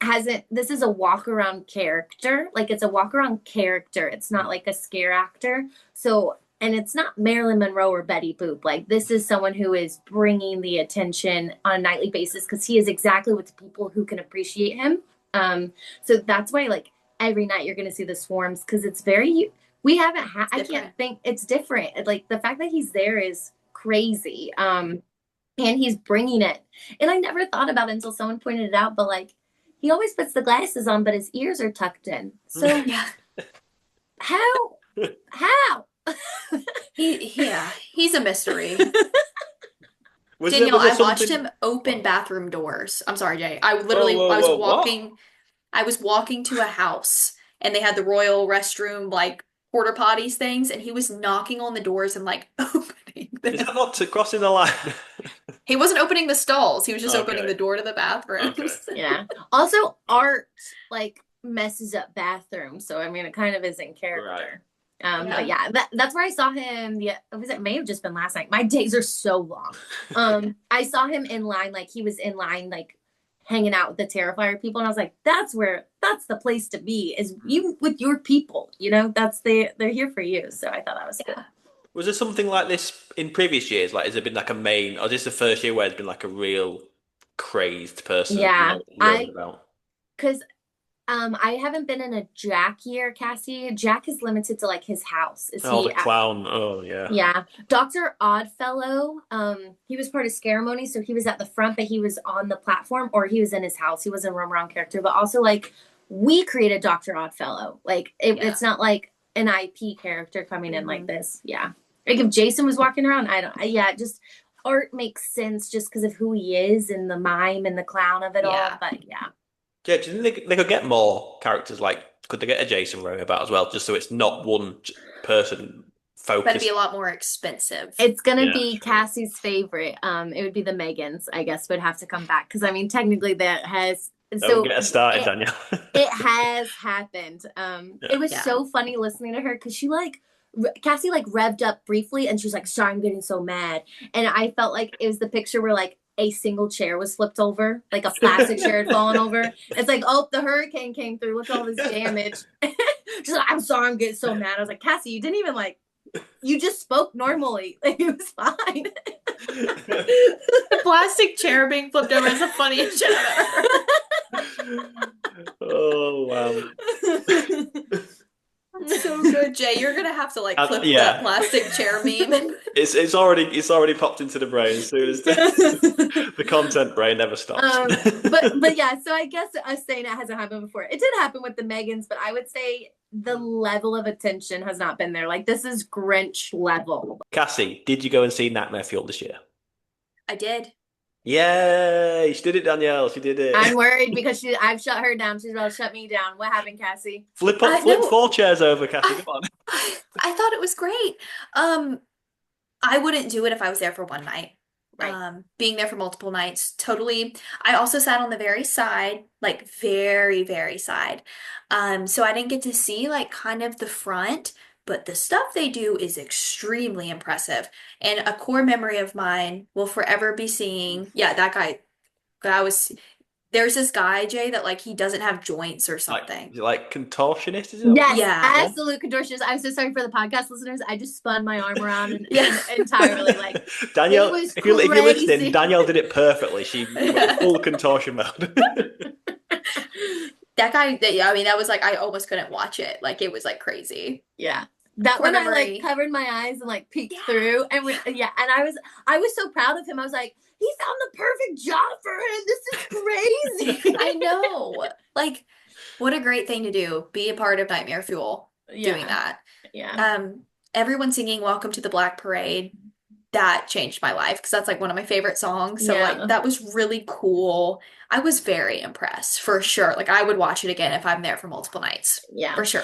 S2: hasn't this is a walk around character. Like it's a walk around character. It's not like a scare actor. So and it's not Marilyn Monroe or Betty Boop. Like this is someone who is bringing the attention on a nightly basis because he is exactly with the people who can appreciate him. So that's why like every night you're going to see the swarms because it's very we haven't had I can't think it's different. Like the fact that he's there is crazy. And he's bringing it. And I never thought about it until someone pointed it out, but like he always puts the glasses on, but his ears are tucked in. So
S3: yeah.
S2: how? How?
S3: He's a mystery.
S1: Was
S3: Danielle,
S1: there
S3: I watched
S1: something-
S3: him open bathroom doors. I'm sorry, Jay. I literally
S1: Whoa,
S3: I was
S1: whoa, what?
S3: I was walking to a house and they had the royal restroom like porta potties things and he was knocking on the doors and like opening
S1: Is
S3: them.
S1: that not to crossing the line?
S3: He wasn't opening the stalls. He was just opening
S1: Okay.
S3: the door to the bathrooms.
S1: Okay.
S2: Yeah. Also, art like messes up bathrooms, so I mean, it kind of is in character.
S1: Right.
S2: But yeah, that's where I saw him. Yeah, it may have just been last night. My days are so long. I saw him in line, like he was in line, like hanging out with the Terrifier people, and I was like, that's the place to be, is you with your people. You know, they're here for you. So I thought that was cool.
S1: Was there something like this in previous years? Like, has there been like a main, or is this the first year where there's been like a real crazed person?
S2: Yeah,
S1: roaming about?
S2: Because I haven't been in a Jack year, Cassie. Jack is limited to like his house. Is
S1: Oh,
S2: he
S1: the clown. Oh, yeah.
S2: Yeah. Dr. Oddfellow, he was part of Scaramony, so he was at the front, but he was on the platform, or he was in his house. He was a roam around character, but also like we created Dr. Oddfellow. Like it's not like an IP character coming in like this. Yeah. Like if Jason was walking around, just art makes sense just because of who he is and the mime and the clown of it all. But yeah.
S1: Yeah, do you think they could get more characters? Like, could they get a Jason roaming about as well, just so it's not one person focused?
S3: That'd be a lot more expensive.
S2: It's gonna be Cassie's favorite. It would be the Megans, I guess, would have to come back because I mean, technically that has.
S1: Don't get us started, Danielle.
S2: It has happened. It was so funny listening to her because Cassie like revved up briefly and she's like, sorry, I'm getting so mad. And I felt like it was the picture where like a single chair was flipped over, like a plastic chair had fallen over. It's like, oh, the hurricane came through. Look at all this damage. She's like, I'm sorry, I'm getting so mad. I was like, Cassie, you didn't even you just spoke normally. Like it was fine.
S3: The plastic chair being flipped over is the funniest shit I've ever heard.
S1: Oh, wow.
S3: So good, Jay. You're gonna have to clip that plastic chair meme.
S1: It's already popped into the brain as soon as the content brain never stops.
S2: But yeah, so I guess us saying it hasn't happened before. It did happen with the Megans, but I would say the level of attention has not been there. Like this is Grinch level.
S1: Cassie, did you go and see Nightmare Fuel this year?
S3: I did.
S1: Yay! She did it, Danielle. She did it.
S2: I'm worried because I've shut her down. She's about to shut me down. What happened, Cassie?
S1: Flip 4 chairs over, Cassie. Come on.
S3: I thought it was great. I wouldn't do it if I was there for one night.
S2: Right.
S3: Being there for multiple nights, totally. I also sat on the very side, very, very side. So I didn't get to see kind of the front, but the stuff they do is extremely impressive. And a core memory of mine will forever be seeing, yeah, that was, there's this guy, Jay, that like he doesn't have joints or
S1: Like,
S3: something.
S1: is it like contortionist? Is it?
S2: Yes,
S3: Yeah.
S1: Yeah.
S2: absolute contortionist. I'm so sorry for the podcast listeners. I just spun my arm around and,
S3: Yeah.
S2: entirely like
S1: Danielle,
S2: it was
S1: if you're listening,
S2: crazy.
S1: Danielle did it perfectly. She went full contortion mode.
S3: That guy, I mean, that was like, I almost couldn't watch it. Like, it was like crazy.
S2: Yeah. That
S3: Core
S2: when I
S3: memory.
S2: like covered my eyes and like peeked
S3: Yeah.
S2: through and and I was so proud of him. I was like, he found the perfect job for him. This is crazy.
S3: I know. Like, what a great thing to do. Be a part of Nightmare Fuel doing that.
S2: Yeah.
S3: Everyone singing Welcome to the Black Parade, that changed my life because that's like one of my favorite songs. So
S2: Yeah.
S3: like that was really cool. I was very impressed for sure. Like I would watch it again if I'm there for multiple nights.
S2: Yeah.
S3: For sure.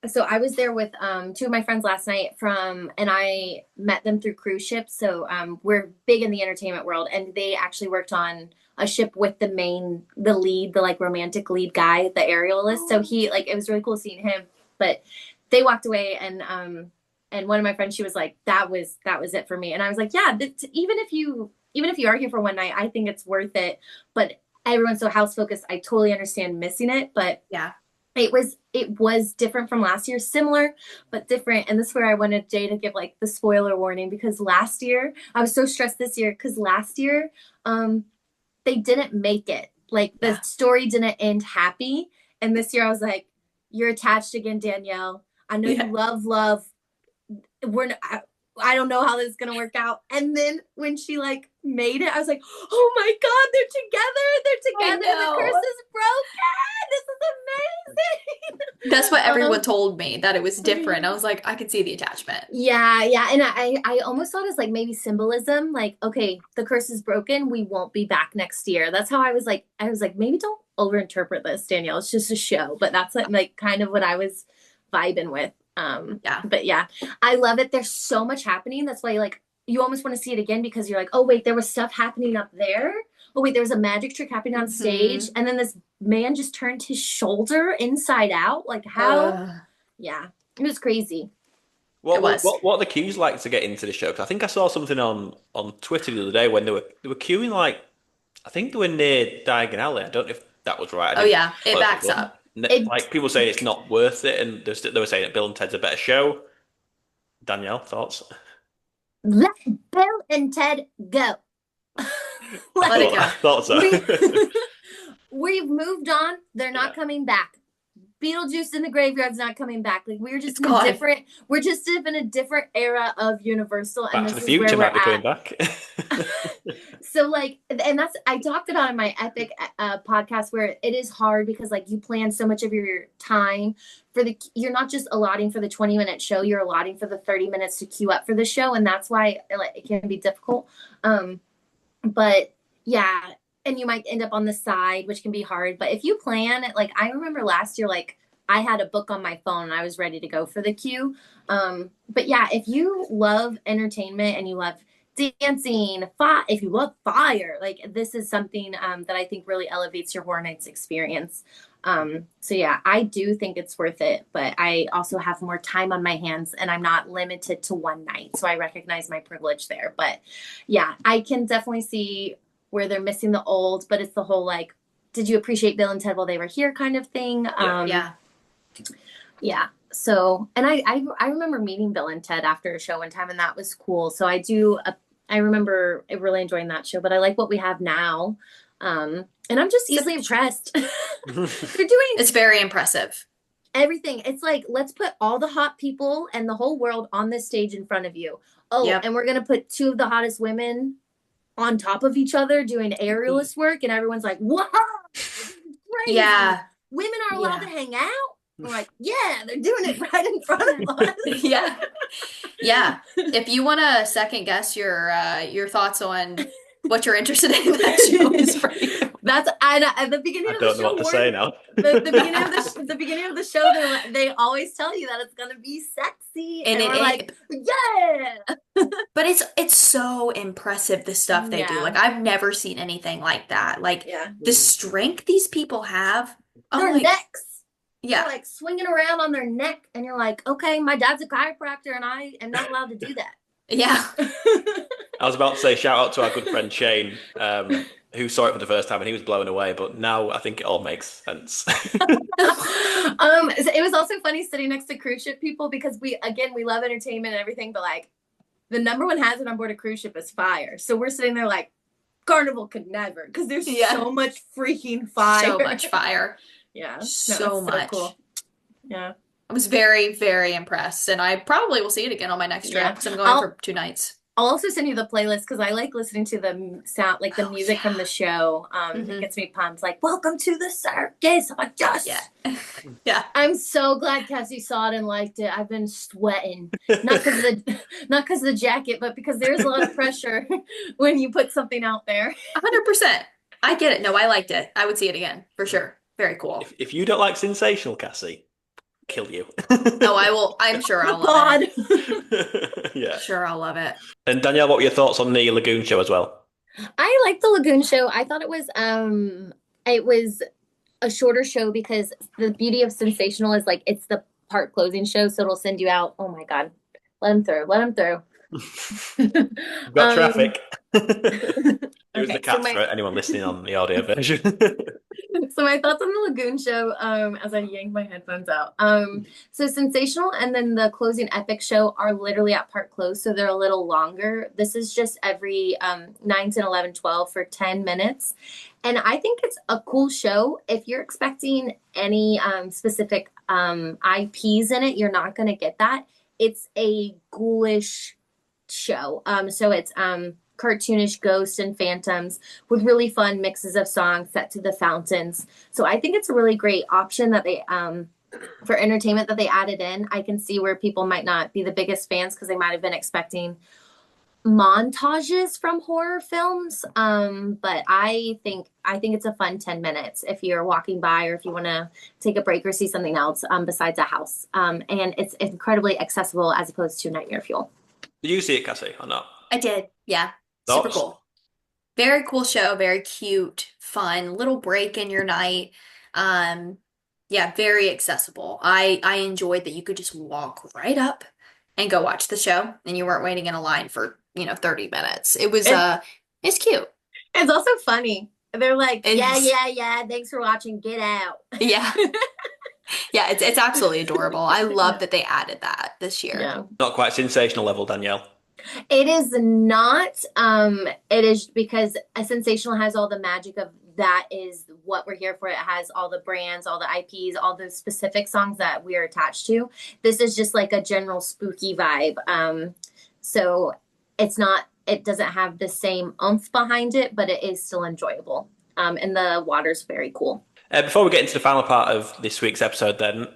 S2: So I was there with two of my friends last night and I met them through cruise ships. So we're big in the entertainment world, and they actually worked on a ship with the lead, the like romantic lead guy, the aerialist. So he like, it was really cool seeing him. But they walked away, and one of my friends, she was like, that was it for me. And I was like, yeah, even if you are here for one night, I think it's worth it. But everyone's so house focused. I totally understand missing it, but
S3: yeah.
S2: It was different from last year, similar, but different. And this is where I wanted Jay to give like the spoiler warning, because last year, I was so stressed this year because last year, they didn't make it. Like the story didn't end happy. And this year I was like, you're attached again, Danielle. I know you love. I don't know how this is going to work out. And then when she like made it, I was like, oh my God, they're together. The curse is broken. This is amazing.
S3: That's what everyone told me, that it was different. I was like, I could see the attachment.
S2: Yeah. And I almost thought it's like maybe symbolism, like, okay, the curse is broken. We won't be back next year. That's how I was like, maybe don't overinterpret this, Danielle. It's just a show. But that's like kind of what I was vibing with. But yeah, I love it. There's so much happening. That's why like you almost want to see it again, because you're like, oh wait, there was stuff happening up there. Oh wait, there was a magic trick happening on stage, and then this man just turned his shoulder inside out. Like how? Yeah, it was crazy.
S1: What are the queues like to get into the show? Because I think I saw something on Twitter the other day when they were queuing, like I think they were near Diagon Alley. I don't know if that was right.
S3: It backs up.
S1: Like people saying it's not worth it, and they were saying that Bill and Ted's a better show. Danielle, thoughts?
S2: Let Bill and Ted go.
S3: Let it go.
S1: I thought so.
S2: We've moved on. They're not coming back. Beetlejuice in the Graveyard's not coming back. Like we're just in a different era of Universal.
S1: Back to the Future might be coming back.
S2: So like, and I talked about in my Epic podcast, where it is hard because like you plan so much of your time you're not just allotting for the 20-minute show, you're allotting for the 30 minutes to queue up for the show. And that's why it can be difficult. But yeah, and you might end up on the side, which can be hard. But if you plan it, like I remember last year, like I had a book on my phone and I was ready to go for the queue. But yeah, if you love entertainment and you love dancing, if you love fire, like this is something that I think really elevates your Horror Nights experience. So yeah, I do think it's worth it, but I also have more time on my hands and I'm not limited to one night. So I recognize my privilege there. But yeah, I can definitely see where they're missing the old, but it's the whole like, did you appreciate Bill and Ted while they were here kind of thing? Yeah. So, and I remember meeting Bill and Ted after a show one time, and that was cool. So I remember really enjoying that show, but I like what we have now. And I'm just easily impressed.
S3: It's very impressive.
S2: Everything. It's like, let's put all the hot people and the whole world on this stage in front of you. And we're going to put two of the hottest women on top of each other doing aerialist work, and everyone's like, whoa, this is crazy.
S3: Yeah.
S2: Women are allowed to hang out. We're like, yeah, they're doing it right in front of us.
S3: Yeah. If you want to second guess your thoughts on what you're interested in, that show is for you.
S2: That's at the beginning of the show. I don't know what to say now. The beginning of the show, they always tell you that it's gonna be sexy, and we're like, yeah.
S3: But it's so impressive, the stuff they do. Like I've never seen anything like that. Like the strength these people have.
S2: Their necks.
S3: Yeah.
S2: They're like swinging around on their neck, and you're like, okay, my dad's a chiropractor, and I am not allowed to do that.
S3: Yeah.
S1: I was about to say shout out to our good friend Shane, who saw it for the first time and he was blown away, but now I think it all makes sense.
S2: It was also funny sitting next to cruise ship people because we love entertainment and everything, but like the number one hazard on board a cruise ship is fire. So we're sitting there like, Carnival could never, because there's so much freaking fire.
S3: So much fire.
S2: Yeah.
S3: So much.
S2: Cool. Yeah.
S3: I was very, very impressed, and I probably will see it again on my next trip because I'm going for 2 nights.
S2: I'll also send you the playlist because I like listening to the sound, like the music from the show. It gets me pumped. Like, welcome to the circus. I'm like, yes.
S3: Yeah. Yeah.
S2: I'm so glad Cassie saw it and liked it. I've been sweating, not because of the jacket, but because there's a lot of pressure when you put something out there.
S3: 100%. I get it. No, I liked it. I would see it again for sure. Very cool.
S1: If you don't like Sensational, Cassie, kill you.
S3: No, I will. I'm sure I'll love
S1: it. Yeah.
S3: Sure, I'll love it.
S1: And Danielle, what were your thoughts on the Lagoon show as well?
S2: I liked the Lagoon show. I thought it was a shorter show because the beauty of Sensational is like it's the part closing show, so it'll send you out. Oh my God, let them through.
S1: Got traffic. It was
S2: Okay,
S1: the cats for anyone listening on the audio version.
S2: So my thoughts on the Lagoon show, as I yank my headphones out. So Sensational and then the closing Epic show are literally at part close, so they're a little longer. This is just every 9, 10, 11, 12 for 10 minutes. And I think it's a cool show. If you're expecting any specific IPs in it, you're not going to get that. It's a ghoulish show. So it's cartoonish ghosts and phantoms with really fun mixes of songs set to the fountains. So I think it's a really great option that they for entertainment that they added in. I can see where people might not be the biggest fans because they might have been expecting montages from horror films. But I think it's a fun 10 minutes if you're walking by or if you want to take a break or see something else besides a house. And it's incredibly accessible as opposed to Nightmare Fuel.
S1: Did you see it, Cassie, or not?
S3: I did. Yeah.
S1: Thoughts?
S3: Super cool. Very cool show. Very cute, fun, little break in your night. Yeah, very accessible. I enjoyed that you could just walk right up and go watch the show and you weren't waiting in a line for, 30 minutes. It was it's cute.
S2: It's also funny. They're like, yeah, thanks for watching. Get out.
S3: Yeah. Yeah, it's absolutely adorable. I love that they added that this year.
S2: Yeah.
S1: Not quite Sensational level, Danielle.
S2: It is not. It is because a Sensational has all the magic of that is what we're here for. It has all the brands, all the IPs, all the specific songs that we are attached to. This is just like a general spooky vibe. So it doesn't have the same oomph behind it, but it is still enjoyable. And the water's very cool.
S1: Before we get into the final part of this week's episode, then,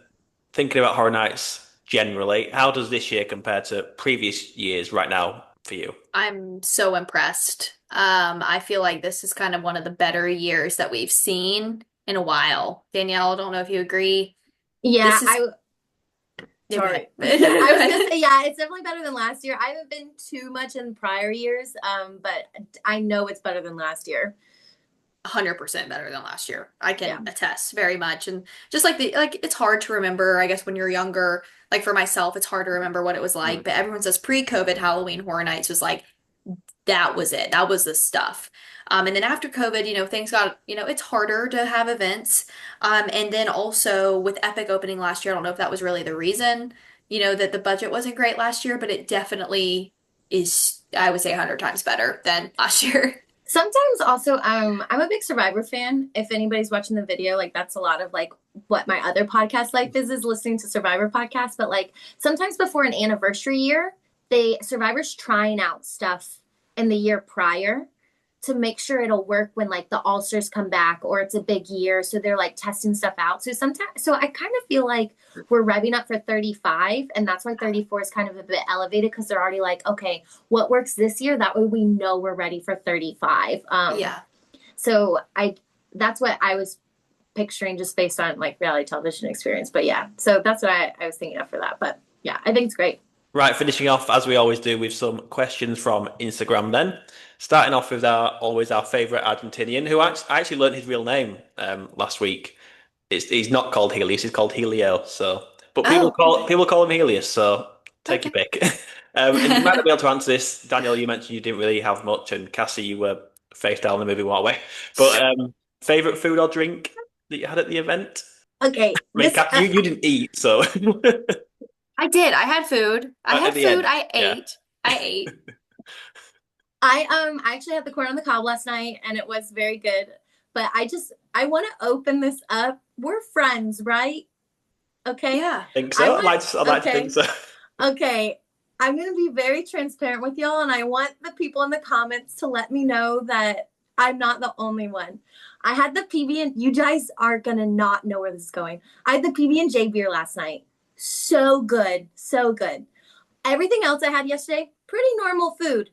S1: thinking about Horror Nights generally, how does this year compare to previous years right now for you?
S3: I'm so impressed. I feel like this is kind of one of the better years that we've seen in a while. Danielle, I don't know if you agree.
S2: Yeah,
S3: Sorry.
S2: I was gonna say, yeah, it's definitely better than last year. I haven't been too much in prior years, but I know it's better than last year.
S3: 100% better than last year. I can attest very much. And just like it's hard to remember, I guess, when you're younger. Like for myself, it's hard to remember what it was like. But everyone says pre-COVID Halloween Horror Nights was like, that was it. That was the stuff. And then after COVID, things got, it's harder to have events. And then also with Epic opening last year, I don't know if that was really the reason, that the budget wasn't great last year, but it definitely is, I would say 100 times better than last year.
S2: Sometimes also, I'm a big Survivor fan. If anybody's watching the video, like that's a lot of like what my other podcast life is listening to Survivor podcasts. But like sometimes before an anniversary year, Survivor's trying out stuff in the year prior to make sure it'll work when like the All-Stars come back or it's a big year. So they're like testing stuff out. So I kind of feel like we're revving up for 35 and that's why 34 is kind of a bit elevated because they're already like, okay, what works this year? That way we know we're ready for 35.
S3: Yeah.
S2: So that's what I was picturing just based on like reality television experience. But yeah, so that's what I was thinking of for that. But yeah, I think it's great.
S1: Right, finishing off as we always do with some questions from Instagram then. Starting off with our favourite Argentinian, who I actually learned his real name last week. He's not called Helios, he's called Helio. So, but
S3: Oh, okay.
S1: people call him Helios. So take your
S3: Okay.
S1: pick. And you might not be able to answer this, Daniel. You mentioned you didn't really have much, and Cassie, you were face down in the movie one way. But favorite food or drink that you had at the event?
S2: Okay,
S1: I mean,
S2: this
S1: You didn't eat, so
S3: I did. I had food. I
S1: at
S3: had
S1: the
S3: food.
S1: end,
S3: I
S1: yeah.
S3: ate. I ate.
S2: I actually had the corn on the cob last night and it was very good. But I want to open this up. We're friends, right? Okay.
S3: Yeah.
S1: Think
S2: I
S1: so.
S2: want
S1: I'd like to think
S2: okay.
S1: so.
S2: Okay. I'm gonna be very transparent with y'all, and I want the people in the comments to let me know that I'm not the only one. I had the PB and you guys are gonna not know where this is going. I had the PB and J beer last night. So good, so good. Everything else I had yesterday, pretty normal food.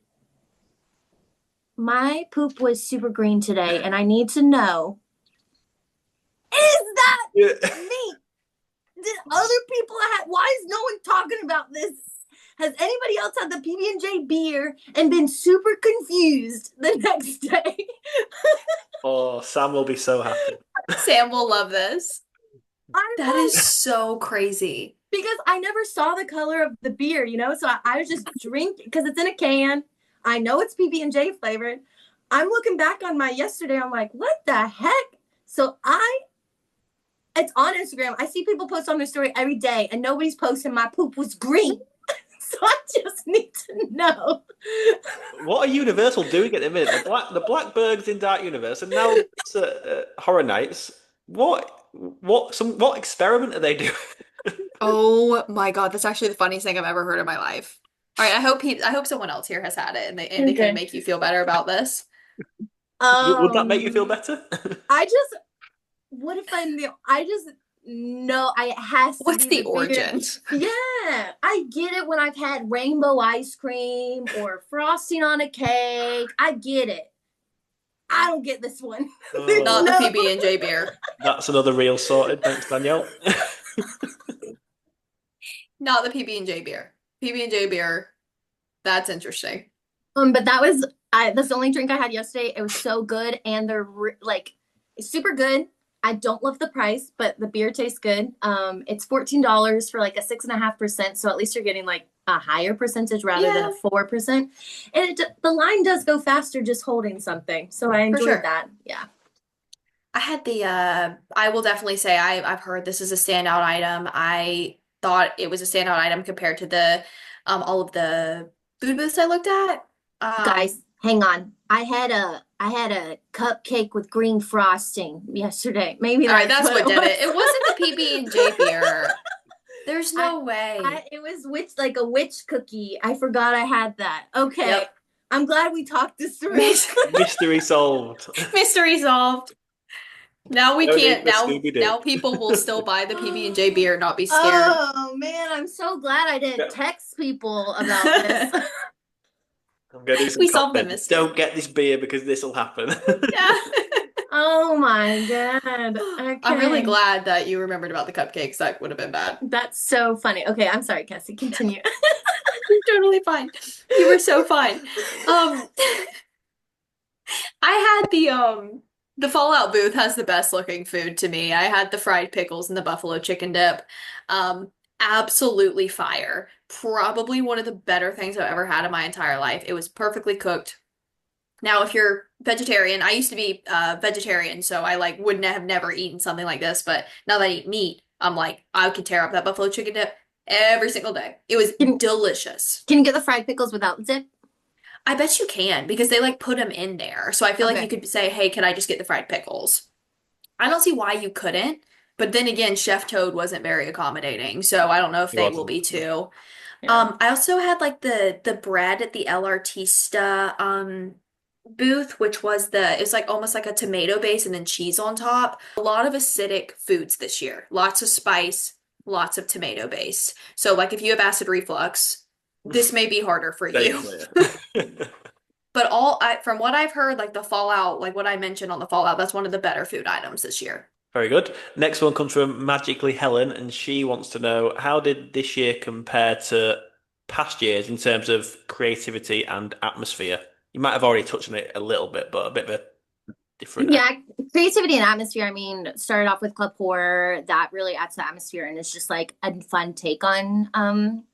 S2: My poop was super green today, and I need to know, is that me? Did other people have, why is no one talking about this? Has anybody else had the PB&J beer and been super confused the next day?
S1: Oh, Sam will be so happy.
S3: Sam will love this.
S2: I'm
S3: That is
S2: like,
S3: so crazy.
S2: because I never saw the color of the beer, so I was just drinking because it's in a can. I know it's PB&J flavored. I'm looking back on my yesterday. I'm like, what the heck? So it's on Instagram. I see people post on their story every day, and nobody's posting my poop was green. So I just need to know.
S1: What are Universal doing at the minute? The Blackbergs in Dark Universe, and now it's Horror Nights. What experiment are they doing?
S3: Oh my God, that's actually the funniest thing I've ever heard in my life. All right, I hope someone else here has had it and they can
S2: Okay.
S3: make you feel better about this.
S1: Would that make you feel
S2: Um,
S1: better?
S2: I just what if I'm the I just know it has to
S3: What's
S2: be
S3: the
S2: the bigger.
S3: origins?
S2: Yeah, I get it when I've had rainbow ice cream or frosting on a cake. I get it. I don't get this one. There's
S3: Not the
S1: Oh,
S2: no.
S3: PB&J beer.
S1: that's another reel sorted. Thanks, Danielle.
S3: Not the PB&J beer. PB&J beer. That's interesting.
S2: But that's the only drink I had yesterday. It was so good, and like it's super good. I don't love the price, but the beer tastes good. It's $14 for like a 6.5%, so at least you're getting like a higher percentage rather than
S3: Yeah,
S2: a 4%. And the line does go faster just holding something, so I
S3: for
S2: enjoyed
S3: sure.
S2: that. Yeah,
S3: I had the I will definitely say I've heard this is a standout item. I thought it was a standout item compared to the all of the food booths I looked at.
S2: guys, hang on. I had a cupcake with green frosting yesterday. Maybe
S3: All right,
S2: that's
S3: that's
S2: what it
S3: what did
S2: was.
S3: it. It wasn't the PB&J beer. There's no way.
S2: It was like a witch cookie. I forgot I had that. Okay.
S3: Yep.
S2: I'm glad we talked this through.
S1: Mystery solved.
S3: Mystery solved. Now we
S1: No need
S3: can't.
S1: for
S3: Now
S1: Scooby-Doo.
S3: people will still buy the PB&J beer, not be scared.
S2: Oh man, I'm so glad I didn't
S1: Yeah.
S2: text people about this.
S1: I'm gonna do some
S3: We solved the
S1: content.
S3: mystery.
S1: Don't get this beer because this will happen.
S3: Yeah.
S2: Oh my god.
S3: I'm really
S2: Okay.
S3: glad that you remembered about the cupcakes. That would have been bad.
S2: That's so funny. Okay, I'm sorry, Cassie. Continue.
S3: You're totally fine. You were so fine. Um, I had the Fallout booth has the best looking food to me. I had the fried pickles and the buffalo chicken dip. Absolutely fire. Probably one of the better things I've ever had in my entire life. It was perfectly cooked. Now, if you're vegetarian, I used to be vegetarian, so I like wouldn't have never eaten something like this, but now that I eat meat, I'm like, I could tear up that buffalo chicken dip every single day. It was
S2: Can,
S3: delicious.
S2: can you get the fried pickles without zip?
S3: I bet you can because they like put them in there. So I feel like you
S2: Okay.
S3: could say, "Hey, can I just get the fried pickles?" I don't see why you couldn't. But then again, Chef Toad wasn't very accommodating, so I don't know if
S1: He
S3: they will
S1: wasn't.
S3: be too.
S2: Yeah.
S3: I also had like the bread at the El Artista booth, which was it's like almost like a tomato base and then cheese on top. A lot of acidic foods this year. Lots of spice, lots of tomato base. So like if you have acid reflux, this may be harder for
S1: Stay
S3: you.
S1: clear.
S3: But from what I've heard, like the Fallout, like what I mentioned on the Fallout, that's one of the better food items this year.
S1: Very good. Next one comes from Magically Helen, and she wants to know how did this year compare to past years in terms of creativity and atmosphere? You might have already touched on it a little bit, but a bit of a different.
S2: Yeah, creativity and atmosphere. I mean, started off with club horror. That really adds to the atmosphere and it's just like a fun take on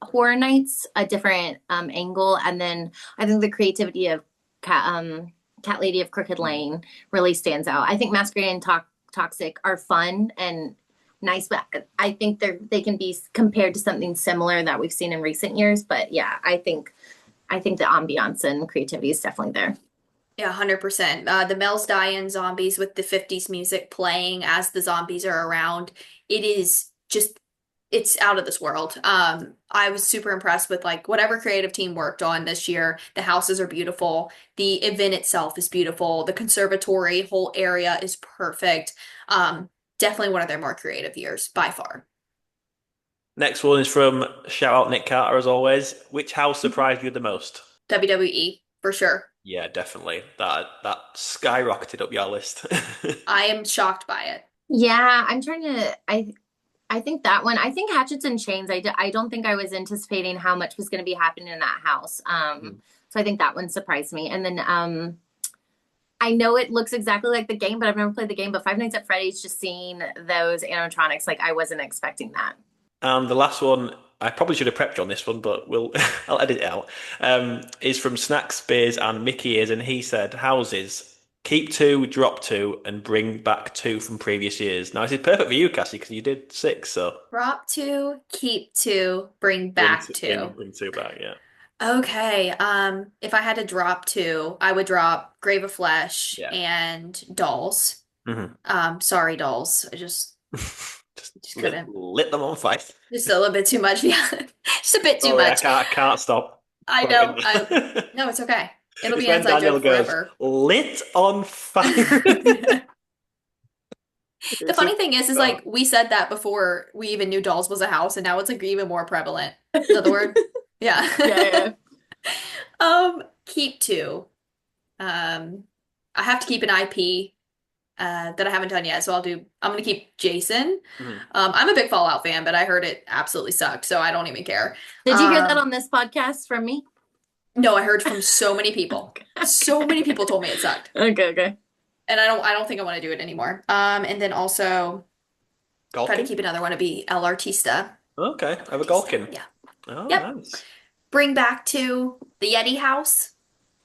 S2: horror nights, a different angle. And then I think the creativity of Cat Lady of Crooked Lane really stands out. I think Masquerade and Toxic are fun and nice, but I think they can be compared to something similar that we've seen in recent years. But yeah, I think the ambiance and creativity is definitely there.
S3: Yeah, 100%. The Mel's Die-In zombies with the 50s music playing as the zombies are around. It is just, it's out of this world. I was super impressed with like whatever creative team worked on this year. The houses are beautiful. The event itself is beautiful. The conservatory whole area is perfect. Definitely one of their more creative years by far.
S1: Next one is from shout out Nick Carter as always. Which house surprised you the most?
S3: WWE for sure.
S1: Yeah, definitely. That skyrocketed up your list.
S3: I am shocked by it.
S2: Yeah, I'm trying to. I think that one. I think Hatchets and Chains. I don't think I was anticipating how much was going to be happening in that house. So I think that one surprised me. And then I know it looks exactly like the game, but I've never played the game. But Five Nights at Freddy's, just seeing those animatronics, like I wasn't expecting that.
S1: And the last one, I probably should have prepped you on this one, but I'll edit it out. Is from Snacks, Beers, and Mickey Ears, and he said, "Houses, keep two, drop two, and bring back two from previous years." Now, this is perfect for you, Cassie, because you did six, so
S3: Drop two, keep two, bring
S1: bring
S3: back
S1: two,
S3: two.
S1: bring two back. Yeah,
S3: Okay, if I had to drop two, I would drop Grave of Flesh
S1: yeah.
S3: and Dolls.
S1: hmm
S3: Sorry, Dolls. I just
S1: Just
S3: couldn't.
S1: lit them on fire.
S3: Just a little bit too much. Yeah, just a bit too
S1: Sorry,
S3: much.
S1: I can't stop.
S3: I know. No, it's okay. It'll
S1: It's
S3: be an
S1: when
S3: inside
S1: Danielle
S3: joke
S1: goes,
S3: forever.
S1: lit on fire.
S3: The
S1: It's
S3: funny
S1: just,
S3: thing is
S1: oh.
S3: like we said that before we even knew Dolls was a house, and now it's like even more prevalent. Is that the word? Yeah.
S2: Yeah.
S3: Keep two. Um, I have to keep an IP that I haven't done yet, so I'm gonna keep Jason.
S1: Mhm.
S3: I'm a big Fallout fan, but I heard it absolutely sucked, so I don't even care.
S2: Did you hear that
S3: Um,
S2: on this podcast from me?
S3: no, I heard from so many people. So many people told me it sucked.
S2: Okay, okay.
S3: And I don't think I want to do it anymore. And then also try to
S1: Galkin?
S3: keep another one to be El Artista.
S1: Okay, I have a Galkin.
S3: Yeah.
S1: Oh,
S3: Yep.
S1: nice.
S3: Bring back to the Yeti house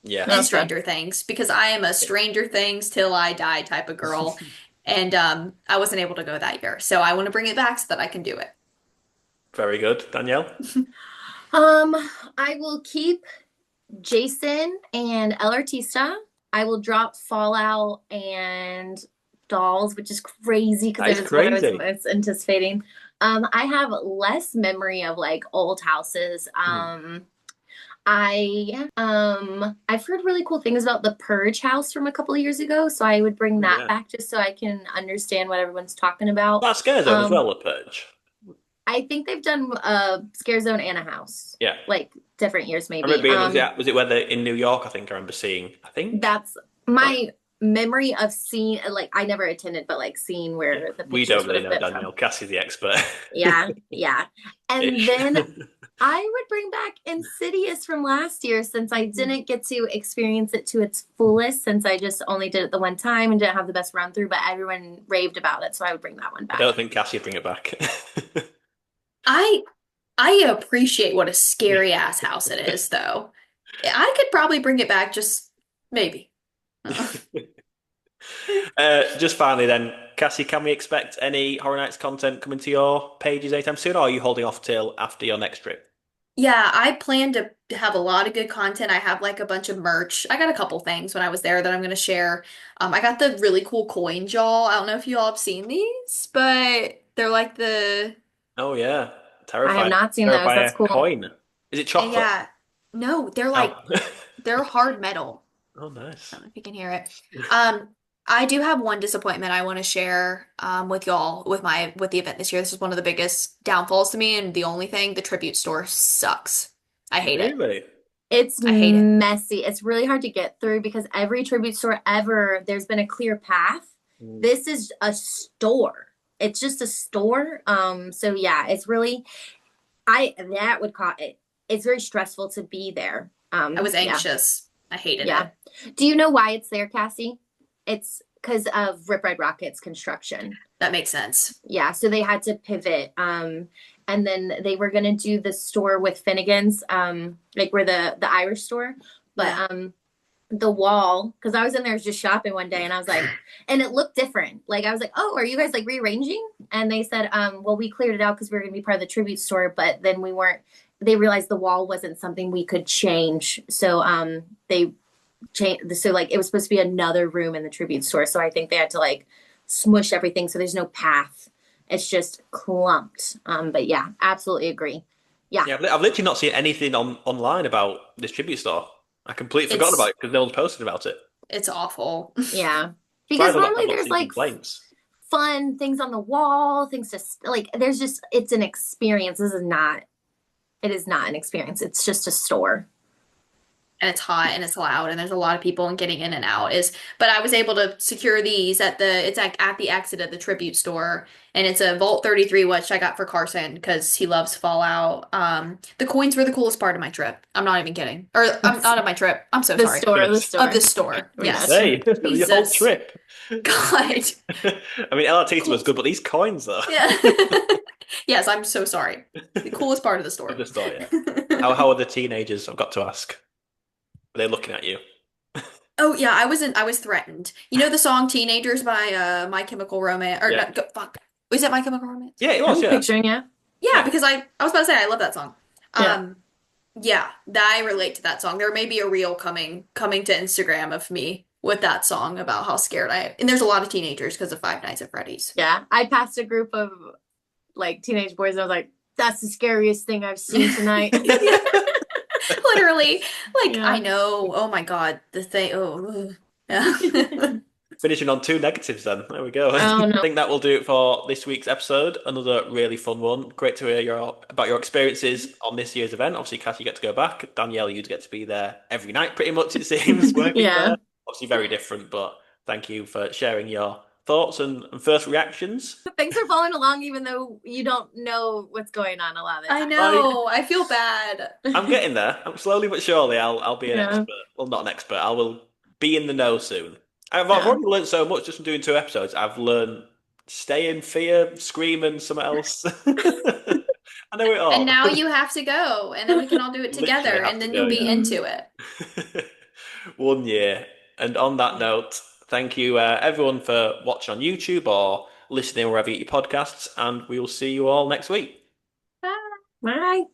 S1: Yes.
S3: and
S2: Okay.
S3: Stranger Things because I am a Stranger Things till I die type of girl. And I wasn't able to go that year. So I want to bring it back so that I can do it.
S1: Very good. Danielle?
S2: Um, I will keep Jason and El Artista. I will drop Fallout and Dolls, which is crazy because
S1: That is
S2: it was what I was
S1: crazy.
S2: most anticipating. I have less memory of like old houses.
S1: Mhm.
S2: I've heard really cool things about the Purge house from a couple of years ago, so I would bring that
S1: Yeah.
S2: back just so I can understand what everyone's talking about.
S1: That Scare Zone as
S2: Um,
S1: well, The Purge.
S2: I think they've done a Scare Zone and a house,
S1: Yeah.
S2: like different years
S1: I
S2: maybe.
S1: remember being, was it whether in New York, I think I remember seeing, I think.
S2: That's my memory of seeing, like I never attended, but like seeing where the
S1: We
S2: pictures
S1: don't
S2: would
S1: really
S2: have
S1: know
S2: been
S1: Danielle.
S2: from.
S1: Cassie's the expert.
S2: Yeah, yeah. And
S1: Ish.
S2: then I would bring back Insidious from last year since I didn't get to experience it to its fullest since I just only did it the one time and didn't have the best run through, but everyone raved about it, so I would bring that one
S1: I
S2: back.
S1: don't think Cassie would bring it back.
S3: I I appreciate what a scary ass house it is, though. I could probably bring it back just maybe.
S1: Just finally then, Cassie, can we expect any Horror Nights content coming to your pages anytime soon, or are you holding off till after your next trip?
S3: Yeah, I plan to have a lot of good content. I have like a bunch of merch. I got a couple things when I was there that I'm going to share. I got the really cool coin jaw. I don't know if you all have seen these, but they're like the
S1: Oh yeah,
S2: I have
S1: terrifying,
S2: not seen those. That's
S1: terrifying
S2: cool.
S1: coin. Is it chocolate?
S3: yeah. No, they're like
S1: Oh,
S3: they're hard metal.
S1: oh nice.
S3: I don't know if you can hear it. I do have one disappointment I want to share with y'all with the event this year. This is one of the biggest downfalls to me, and the only thing, the tribute store sucks. I hate it.
S1: Really?
S2: It's
S3: I hate it.
S2: messy. It's really hard to get through because every tribute store ever, there's been a clear path.
S1: Mm.
S2: This is a store. It's just a store. So yeah, it's really that would cause it. It's very stressful to be there.
S3: I was
S2: Yeah.
S3: anxious. I hated
S2: Yeah.
S3: it.
S2: Do you know why it's there, Cassie? it's because of Rip Ride Rocket's construction.
S3: That makes sense.
S2: Yeah, so they had to pivot. And then they were gonna do the store with Finnegan's, like where the Irish store, but
S3: Yeah.
S2: the wall, because I was in there just shopping one day and I was like, and it looked different. Like I was like, oh, are you guys like rearranging? And they said, well, we cleared it out because we were gonna be part of the tribute store, but then we weren't. They realized the wall wasn't something we could change, so they changed. So like it was supposed to be another room in the tribute store, so I think they had to like smush everything so there's no path. It's just clumped. But yeah, absolutely agree. Yeah.
S1: Yeah, I've literally not seen anything online about this tribute store. I completely forgot about
S3: It's
S1: it because no one's posted about it.
S3: it's awful.
S2: Yeah. Because
S1: Surprised
S2: normally
S1: I've not
S2: there's
S1: seen
S2: like
S1: complaints.
S2: fun things on the wall, things just like there's just it's an experience. This is not it is not an experience. It's just a store.
S3: And it's hot and it's loud and there's a lot of people and getting in and out is but I was able to secure these it's like at the exit of the tribute store and it's a Vault 33 which I got for Carson because he loves Fallout. The coins were the coolest part of my trip. I'm not even kidding. Or I'm not of my trip. I'm so
S2: The
S3: sorry.
S2: store, the store.
S3: Of the store. Yes.
S1: Say, the whole
S3: Jesus.
S1: trip.
S3: God.
S1: I mean, LRT was good, but these coins though.
S3: Yeah. Yes, I'm so sorry. The coolest part of the store.
S1: Of the store, yeah. How are the teenagers? I've got to ask. Are they looking at you?
S3: Oh yeah, I was threatened. You know the song Teenagers by My Chemical Romance or
S1: Yeah.
S3: not, fuck. Was it My Chemical Romance?
S1: Yeah, it was,
S2: I'm
S1: yeah.
S2: picturing it.
S3: Yeah, because I was about to say I love that song.
S2: Yeah.
S3: Yeah, I relate to that song. There may be a reel coming to Instagram of me with that song about how scared I am. And there's a lot of teenagers because of Five Nights at Freddy's.
S2: Yeah. I passed a group of like teenage boys and I was like, that's the scariest thing I've seen tonight.
S3: Literally, like
S2: Yeah.
S3: I know. Oh my God, the thing. Oh, yeah.
S1: Finishing on two negatives then. There we go.
S2: Oh, no.
S1: I think that will do it for this week's episode. Another really fun one. Great to hear about your experiences on this year's event. Obviously, Cassie, you get to go back. Danielle, you get to be there every night pretty much, it seems, working
S2: Yeah.
S1: there. Obviously very different, but thank you for sharing your thoughts and first reactions.
S2: Thanks for following along, even though you don't know what's going on a lot of the
S3: I
S2: time.
S3: know. I feel bad.
S1: I'm getting there. I'm slowly but surely I'll be an
S2: Yeah.
S1: expert. Well, not an expert. I will be in the know soon. I've
S2: Yeah.
S1: already learned so much just from doing 2 episodes. I've learned stay in fear, scream, and something else. I know it all.
S3: And now you have to go, and then we can all do it
S1: Literally
S3: together,
S1: have
S3: and
S1: to
S3: then
S1: go,
S3: you'll be
S1: yeah.
S3: into it.
S1: 1 year. And on that note, thank you everyone for watching on YouTube or listening wherever you get your podcasts, and we will see you all next week.
S2: Bye.